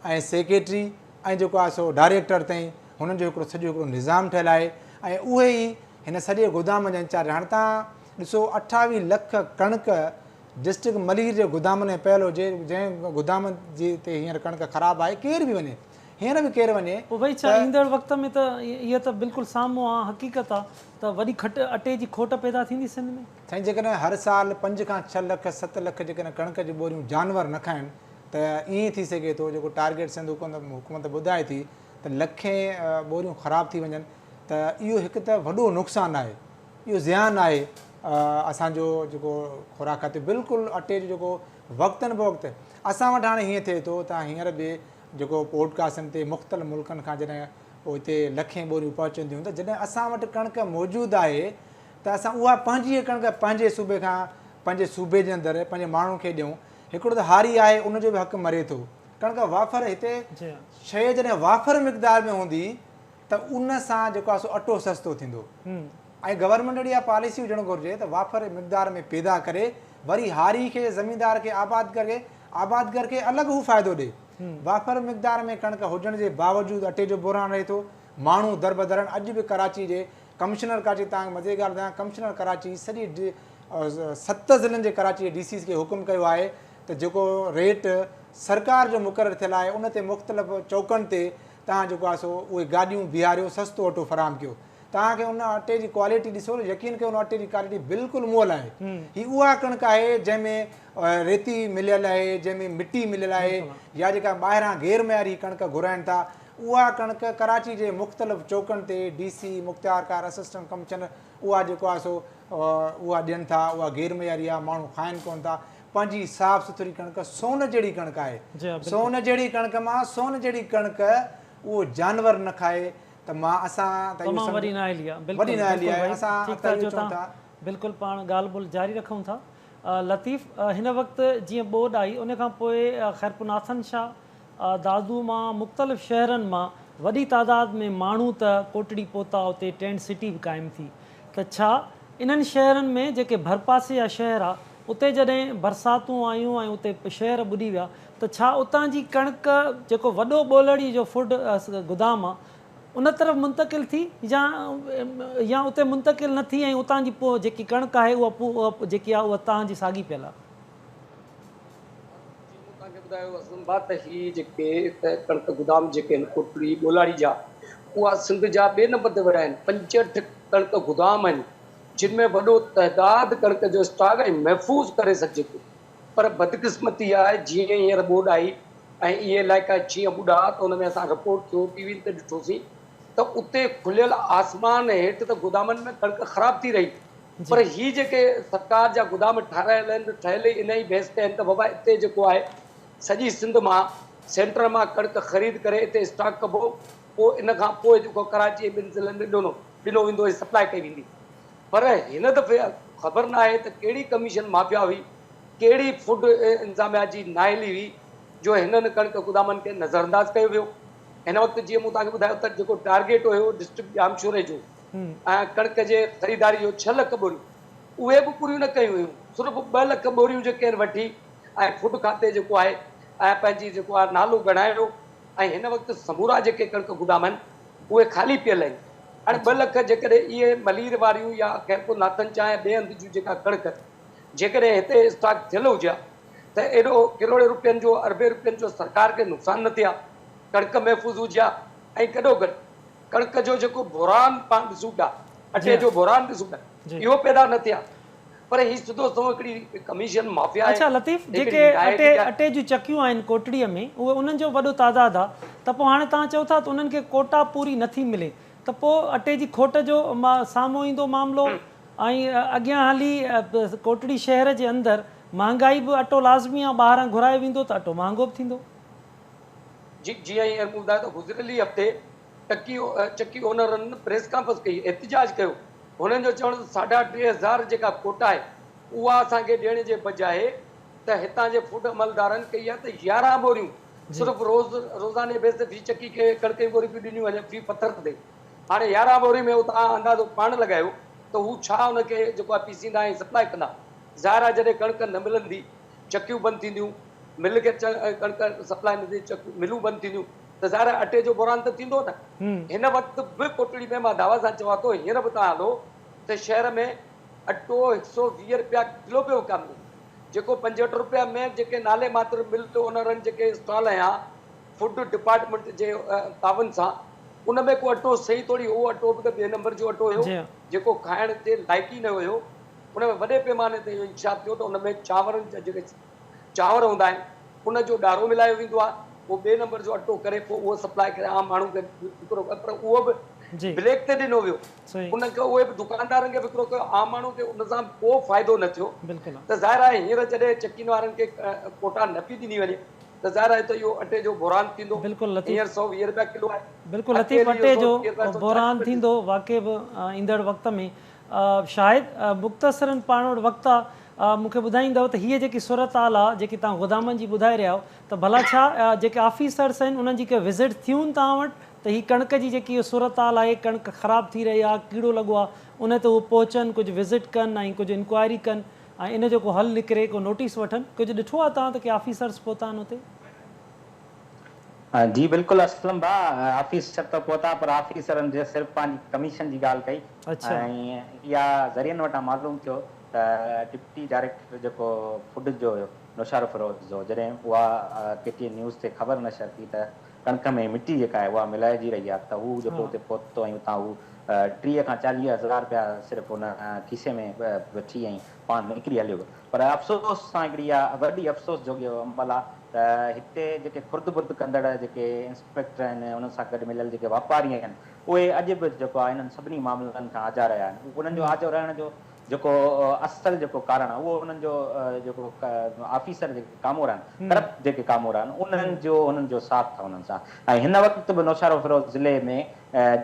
ऐं सेक्रेटरी ऐं जेको आहे सो डायरेक्टर ताईं हुननि जो हिकिड़ो सॼो हिकिड़ो निज़ाम ठहियलु आहे ऐं उहे ई हिन सॼे गोदाम जा इंचार्ज। हाणे तव्हां ॾिसो 28 लख कणिक डिस्ट्रिक्ट मलीर जे गोदाम में पियल हुजे, जंहिं गोदाम जे ते हींअर कणिक ख़राबु आहे, केरु बि वञे हींअर बि केरु वञे पोइ भई छा ईंदड़ वक़्त में त इहा त बिल्कुलु साम्हूं आहे हक़ीक़त आहे त वॾी अटे जी खोट पैदा थींदी सिंध में। साईं जेकॾहिं हर साल 5 खां 6 लख 7 लख जेकॾहिं कणिक जी बोरियूं जानवर न खाइनि त ईअं थी सघे थो जेको टारगेट सिंध हुकूमत ॿुधाए थी त लखें बोरियूं ख़राबु थी वञनि त इहो हिकु त वॾो नुक़सानु आहे, इहो ज़ियान आहे असांजो जेको ख़ुराक आहे। बिल्कुलु अटे जो जेको वक़्तनि ब वक़्तु असां वटि हाणे हीअं थिए थो त हींअर बि जेको पॉडकास्टनि ते मुख़्तलिफ़ मुल्कनि खां जॾहिं पोइ हिते लखें बोरियूं पहुचंदियूं त जॾहिं असां वटि कणिक मौजूदु आहे त असां उहा पंहिंजी कणिक पंहिंजे सूबे खां पंहिंजे सूबे जे अंदरि पंहिंजे माण्हुनि खे ॾियूं। हिकिड़ो त हारी आहे उनजो बि हक़ु मरे थो। कणिक वाफ़र हिते शइ जॾहिं वाफ़र मिक़दार में हूंदी त उन सां जेको आहे सो अटो सस्तो थींदो ऐं गवर्नमेंट वटि इहा पॉलिसी हुजणु घुरिजे त वाफ़र मिक़दार में पैदा करे वरी हारी खे ज़मीनदार खे आबादगर खे अलॻि हू फ़ाइदो ॾिए। वाफ़र मिक़दार में कणिक हुजण जे बावजूदि अटे जो बुरान रहे थो। माण्हू दर बदरनि अॼु बि कराची जे कमिश्नर कराची तव्हांखे मज़े ॻाल्हि ॿुधायां कमिश्नर कराची सॼी 7 ज़िलनि जे कराची जे DCs खे हुकुम कयो आहे त जेको रेट सरकार जो मुक़ररु थियल आहे उन ते मुख़्तलिफ़ चौकनि ते तव्हां जेको आहे सो उहे गाॾियूं बीहारियो, सस्तो अटो फ़राहम कयो। तव्हांखे उन अटे जी क्वालिटी ॾिसो, यकीन कयो उन अटे जी क्वालिटी बिल्कुलु मुअल आहे। ही उहा कणिक आहे जंहिंमें रेती मिलियल आहे, जंहिंमें मिटी मिलियल आहे या जेका ॿाहिरां गैर मयारी कणिक घुराइनि था उहा कणिक कराची जे मुख़्तलिफ़ चौकनि ते DC मुख़्तियारकार असिस्टेंट कमिश्नर उहा जेको आहे सो उहा ॾियनि था। उहा गैर मयारी आहे, माण्हू खाइनि कोन था। पंहिंजी साफ़ सुथरी कणिक सोन जहिड़ी कणिक आहे। सोन जहिड़ी कणिक मां सोन जहिड़ी कणिक उहो जानवर न खाए त मां असां त वॾी नाइली आहे। बिल्कुलु पाण ॻाल्हि ॿोल जारी रखूं था। लतीफ़ हिन वक़्तु जीअं ॿोॾि आई उन खां पोइ ख़ैरपुनाथन शाह दादू मां मुख़्तलिफ़ शहरनि मां वॾी तादाद में माण्हू त कोटड़ी पहुता, उते टेंट सिटी बि क़ाइमु थी। त छा इन्हनि शहरनि में जेके भरपासे जा शहर आहे उते जॾहिं बरसातूं आयूं ऐं उते शहर ॿुॾी विया त छा उतां जी कणिक जेको वॾो ॿोलड़ी जो फूड गोदाम आहे उन तरफ़ मुंतक़िल थी या उते मुंतक़िल न थी ऐं उतां जी पोइ जेकी कणिक आहे उहा जेकी आहे उहा तव्हांजी साॻी पियल आहे? तव्हांखे ॿुधायो असलम बात त ही जेके कणिक गोदाम जेके आहिनि कोटड़ी ॿोलाड़ी जा उहा सिंध जा 2 नंबर ते वॾा आहिनि। 65 कणिक गोदाम आहिनि जिन में वॾो तइदाद कणिक जो स्टॉक ऐं महफ़ूज़ करे सघिजे थो। पर बदकिस्मती आहे जीअं हींअर ॿोॾि आई ऐं इहे इलाइक़ा जीअं ॿुॾा त हुन में असां रिपोर्ट थियो TV ते ॾिठोसीं त उते खुलियल आसमान हेठि त गोदामनि में कणिक ख़राबु थी रही। पर ही जेके सरकार जा गोदाम ठाहिरायल आहिनि ठहियल ई इन ई बेस ते आहिनि त बाबा हिते जेको आहे सॼी सिंध मां सेंटर मां कणिक ख़रीद करे हिते स्टॉक कबो, पोइ इन खां पोइ जेको कराची ऐं 2 ज़िलनि में ॾिनो वेंदो ऐं सप्लाई कई वेंदी। पर हिन दफ़े ख़बर न आहे त कहिड़ी कमीशन माफ़िया हुई, कहिड़ी फूड इंतिज़ामिया जी नाइली हुई जो हिननि कणिक गोदामनि खे नज़रअंदाज़ कयो वियो। हिन वक़्तु जीअं मूं तव्हांखे ॿुधायो त जेको टारगेट हुयो डिस्ट्रिक्ट जामशोरे जो ऐं कणिक जे ख़रीदारी जो 6 लख बोरियूं उहे बि पूरियूं न कयूं हुयूं। सिर्फ़ु 2 लख बोरियूं जेके आहिनि वठी ऐं फूड खाते जेको आहे ऐं पंहिंजी जेको आहे नालो ॻणायो ऐं हिन वक़्तु समूरा जेके कणिक गोदाम आहिनि उहे ख़ाली पियल आहिनि। हाणे 2 लख जेकॾहिं इहे मलीर वारियूं या ख़ैरपुनाथन जा ऐं ॿिए हंधि जूं जेका कणिक जेकॾहिं हिते स्टॉक थियल हुजे हा त एॾो करोड़े रुपयनि जो अरबे रुपयनि जो सरकार खे नुक़सानु न थिए हा। कणिक महफ़ूज़ हुजे हा ऐं गॾो गॾु कणिक जो जेको बुरान पाण ॾिसूं था, अटे जो बुरान ॾिसूं था, इहो पैदा न थिया। पर ही सिधो हिकिड़ी कमीशन माफ़िया आहे। अच्छा लतीफ़, जेके अटे जूं चकियूं आहिनि कोटड़ीअ में उहे उन्हनि जो वॾो तादाद आहे त पोइ हाणे तव्हां चओ था त उन्हनि खे कोटा पूरी नथी मिले त पोइ अटे जी खोट जो साम्हूं ईंदो मामिलो ऐं अॻियां हली कोटड़ी शहर जे अंदरि महांगाई बि अटो लाज़मी आहे, ॿाहिरां घुराए वेंदो त अटो महांगो बि थींदो। जीअं हींअर मूं ॿुधायो त गुज़िरियल ई हफ़्ते चकी ओनरनि प्रेस कॉन्फ्रेंस कई, एहतिजाज कयो। हुननि जो चवणु 3,500 जेका कोटा आहे उहा असांखे ॾियण जे बजाए त हितां जे फूड अमलदारनि कई आहे त 11 बोरियूं सिर्फ़ु रोज़ाने बेस ते फ़ी चकी खे कणिक जी बोरी बि ॾिनियूं वञे फ़ी पथर ते। हाणे 11 बोरी में तव्हां अंदाज़ो पाण लॻायो त हू छा हुनखे जेको आहे पीसींदा ऐं सप्लाई कंदा। ज़ाहिर आहे जॾहिं कणिक न मिलंदी, चकियूं बंदि थींदियूं, मिल खे कणिक सप्लाई न थी, मिलूं बंदि थींदियूं, त ज़ाहिर आहे अटे जो बुरान त थींदो न। हिन वक़्तु बि कोटड़ी में मां दावा सां चवां थो, हींअर बि तव्हां हलो त शहर में अटो 120 रुपया किलो पियो विकामिजे, जेको 65 रुपया में जेके नाले मात्र मिल ओनरनि जेके स्टॉल आहियां फूड डिपार्टमेंट जे तावन सां, उन में को अटो सही थोरी, उहो अटो बि त ॿिए नंबर जो अटो हुयो जेको खाइण जे लाइक़ु ई न हुयो। उन में वॾे पैमाने ते इहो इंकशाफ थियो त उन में चांवरनि जा जेके चांवर हूंदा आहिनि उन जो ॾारो मिलायो वेंदो आहे, पोइ ॿिए नंबर जो अटो करे पोइ उहो सप्लाई करे आम माण्हू खे विकिरो, पर उहो बि ब्लैक ते ॾिनो वियो। उनखे उहे बि दुकानदारनि खे विकिरो कयो, आम माण्हू खे उन सां को फ़ाइदो न थियो। त ज़ाहिर आहे हींअर जॾहिं चकीन वारनि खे कोटा न पई ॾिनी वञे त ज़ाहिर आहे त इहो अटे जो बुरान थींदो। हींअर 120 रुपया किलो आहे। बिल्कुलु लतीफ़, अटे जो बुरान थींदो वाक़ई बि ईंदड़ वक़्त में। शायदि मुख़्तसरनि पाण वटि वक़्तु आहे, मूंखे ॿुधाईंदव त हीअ जेकी सूरत हाल आहे जेकी तव्हां गोदामनि जी ॿुधाए रहिया आहियो, त भला छा जेके ऑफिसर्स आहिनि उन्हनि जी के विज़िट थियूं तव्हां वटि त हीअ कणिक जी जेकी सूरत हाल आहे, कणिक ख़राबु थी रही आहे, कीड़ो लॻो आहे, उन ते उहे पहुचनि, कुझु विज़िट कनि ऐं कुझु इंक्वायरी कनि ऐं इन जो को हल निकिरे, को नोटिस वठनि, कुझु ॾिठो आहे तव्हां त के ऑफिसर्स पहुता आहिनि हुते? जी बिल्कुलु असलम भाउ, ऑफिसर त पहुता पर ऑफिसरनि जे सिर्फ़ु पंहिंजी कमीशन जी ॻाल्हि कई ऐं इहा ज़रियनि वटां मालूम थियो त डिप्टी डायरेक्टर जेको फूड जो हुयो नौशार फिरोज़ जो, जॾहिं उहा केटीएन न्यूज़ ते ख़बर नशर थी त कणिक में मिटी जेका आहे उहा मिलाइजी रही आहे, त हू जेको हुते पहुतो ऐं उतां हू 30 खां 40 हज़ार रुपया सिर्फ़ु हुन खीसे में वठी ऐं पाण निकिरी हलियो। पर अफ़सोस सां हिकिड़ी इहा वॾी अफ़सोस जो अमल आहे त हिते जेके खुर्द बुर्द कंदड़ जेके इंस्पेक्टर आहिनि, उन सां गॾु मिलियल जेके वापारी आहिनि, उहे अॼु बि जेको आहे इन्हनि सभिनी मामलनि खां आजा रहिया आहिनि। उन्हनि जो आजो रहण जो जेको असल जेको कारण आहे उहो उन्हनि जो जेको ऑफिसर जेके कामोर आहिनि, करप्ट जेके कामोर आहिनि, उन्हनि जो साथ आहे उन्हनि सां। ऐं हिन वक़्तु बि नौशारो फिरोज़ ज़िले में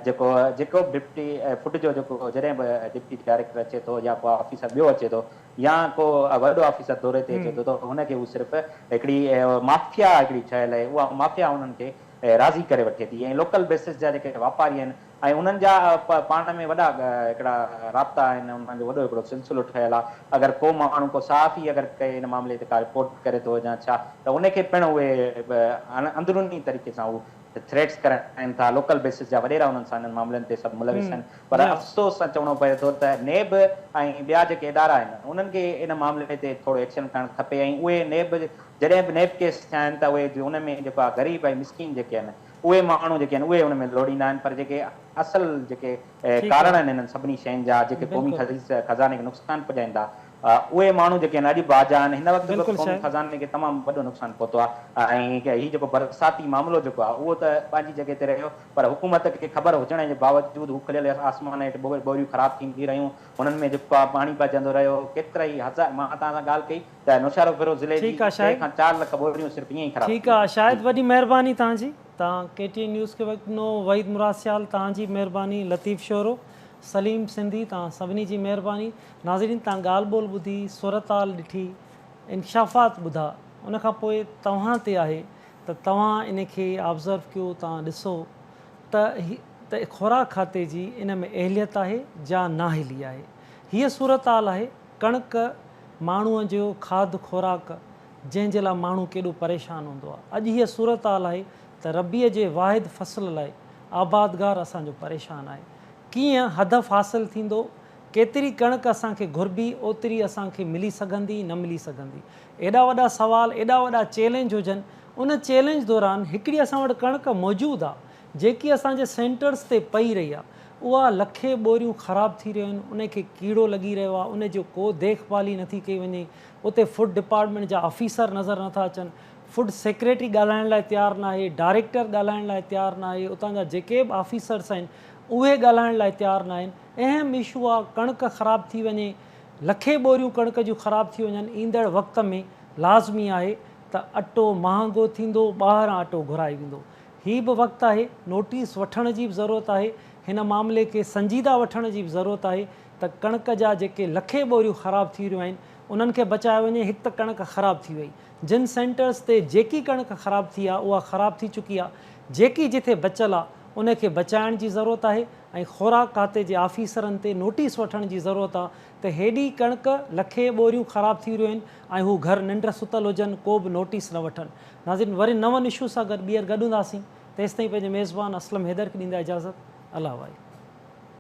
जेको बि डिप्टी फूड जो जेको जॾहिं बि डिप्टी डायरेक्टर अचे थो या को ऑफिसर ॿियो अचे थो या को वॾो ऑफिसर दौरे ते अचे थो, त हुनखे हू सिर्फ़ु हिकिड़ी माफ़िया हिकिड़ी ठहियल आहे, उहा माफ़िया उन्हनि खे राज़ी करे वठे थी। ऐं लोकल बेसिस जा जेके वापारी आहिनि ऐं उन्हनि जा पाण में वॾा हिकिड़ा राब्ता आहिनि, उन्हनि जो वॾो हिकिड़ो सिलसिलो ठहियल आहे। अगरि को माण्हू को साफ़ी अगरि कंहिं हिन मामले ते का रिपोर्ट करे थो या छा, त उनखे पिणु उहे अंदरूनी तरीक़े सां उहे थ्रेट्स कराइनि था। लोकल बेसिस जा वॾेरा उन्हनि सां इन्हनि मामलनि ते सभु मुलविस आहिनि। पर अफ़सोस सां चवणो पए थो त नेब ऐं ॿिया जेके इदारा आहिनि उन्हनि खे इन मामले ते थोरो एक्शन करणु खपे। ऐं उहे नेब जॾहिं बि नेब केस थिया आहिनि त उहे उन में जेको आहे ग़रीब ऐं मिसकिन जेके आहिनि उहे माण्हू जेके आहिनि उहे उन में लोड़ींदा आहिनि, पर जेके असल जेके कारण आहिनि इन्हनि सभिनी शयुनि जा जेके क़ौमी खज़ाने खे नुक़सानु पुॼाईंदा, उहे माण्हू जेके आहिनि अॼु बाजा आहिनि। हिन वक़्तु क़ौमी खज़ाने खे तमामु वॾो नुक़सानु पहुतो आहे। ऐं हीउ जेको बरसाती मामिलो जेको आहे उहो त पंहिंजी जॻह ते रहियो, पर हुकूमत खे ख़बर हुजण जे बावजूदु हू खुलियल आसमान हेठि बोरियूं ख़राबु थींदी रहियूं, हुननि में जेको आहे पाणी पइजंदो रहियो। केतिरा ई हज़ार, मां तव्हां सां ॻाल्हि कई त नौशारो फिरोज़ ज़िले जी 3 खां 4 लख बोरियूं सिर्फ़ु ईअं ई ख़राबु। ठीकु आहे, शायदि वॾी महिरबानी तव्हांजी, तव्हां केटीएन न्यूज़ खे वक़्तु वहीद मुरासियाल, तव्हांजी महिरबानी, लतीफ़ शोरो, सलीम सिंधी, तव्हां सभिनी जी महिरबानी। नाज़रीन, तव्हां ॻाल्हि ॿोल ॿुधी, सूरत हाल ॾिठी, इंकशाफ़ात ॿुधा, उनखां पोइ तव्हां ते आहे त तव्हां इन खे ऑब्ज़र्व कयो, तव्हां ॾिसो त ख़ुराक खाते जी इन में अहलियत आहे या नाहिली आहे। हीअ सूरत हाल आहे कणिक माण्हूअ जो खाद ख़ुराक जंहिंजे लाइ माण्हू केॾो परेशान हूंदो आहे। अॼु हीअ सूरत हाल आहे त रबीअ जे वाहिद फ़सल लाइ आबादगार असांजो परेशान आहे। कीअं हदफ़ हासिलु थींदो, केतिरी कणिक असांखे घुरिबी ओतिरी असांखे मिली सघंदी न मिली सघंदी, एॾा वॾा सवाल, एॾा वॾा चैलेंज हुजनि। उन चैलेंज दौरान हिकिड़ी असां वटि कणिक मौजूदु आहे जेकी असांजे सेंटर्स ते पई रही आहे, उहा लखे बोरियूं ख़राबु थी रहियूं आहिनि, उनखे कीड़ो लॻी रहियो आहे, उनजो को देखभाल ई नथी कई वञे। उते फूड डिपार्टमेंट जा ऑफिसर नज़र नथा अचनि, फूड सेक्रेटरी ॻाल्हाइण लाइ तयारु न आहे, डायरेक्टर ॻाल्हाइण लाइ तयारु न आहे, उतां जा जेके बि ऑफिसर्स आहिनि उहे ॻाल्हाइण लाइ तयारु न आहिनि। अहम इशू आहे, कणिक ख़राबु थी वञे, लखे बोरियूं कणिक जूं ख़राबु थी वञनि, ईंदड़ वक़्त में लाज़मी आहे त अटो महांगो थींदो, ॿाहिरां अटो घुराए वेंदो। हीअ बि वक़्तु आहे नोटिस वठण जी बि ज़रूरत आहे, हिन मामले खे संजीदा वठण जी बि ज़रूरत आहे त कणिक जा जेके लखे बोरियूं ख़राबु थी रहियूं आहिनि उन्हनि खे बचायो वञे। हिकु त कणिक ख़राबु थी वई, जिन सेंटर्स ते जेकी कणिक ख़राबु थी आहे उहा ख़राबु थी चुकी आहे, जेकी जिथे बचियल आहे उन खे बचाइण जी ज़रूरत आहे ऐं ख़ुराक खाते जे ऑफिसरनि ते नोटिस वठण जी ज़रूरत आहे त हेॾी कणिक लखे ॿोरियूं ख़राबु थी रहियूं आहिनि ऐं हू घर निंड सुतल हुजनि, को बि नोटिस न वठनि। नाज़रीन, वरी नवनि इशू सां गॾु ॿीहर गॾु हूंदासीं। तेसिताईं पंहिंजे मेज़बान असलम हैदर खे ॾींदा इजाज़त। अल्लाह वाहे।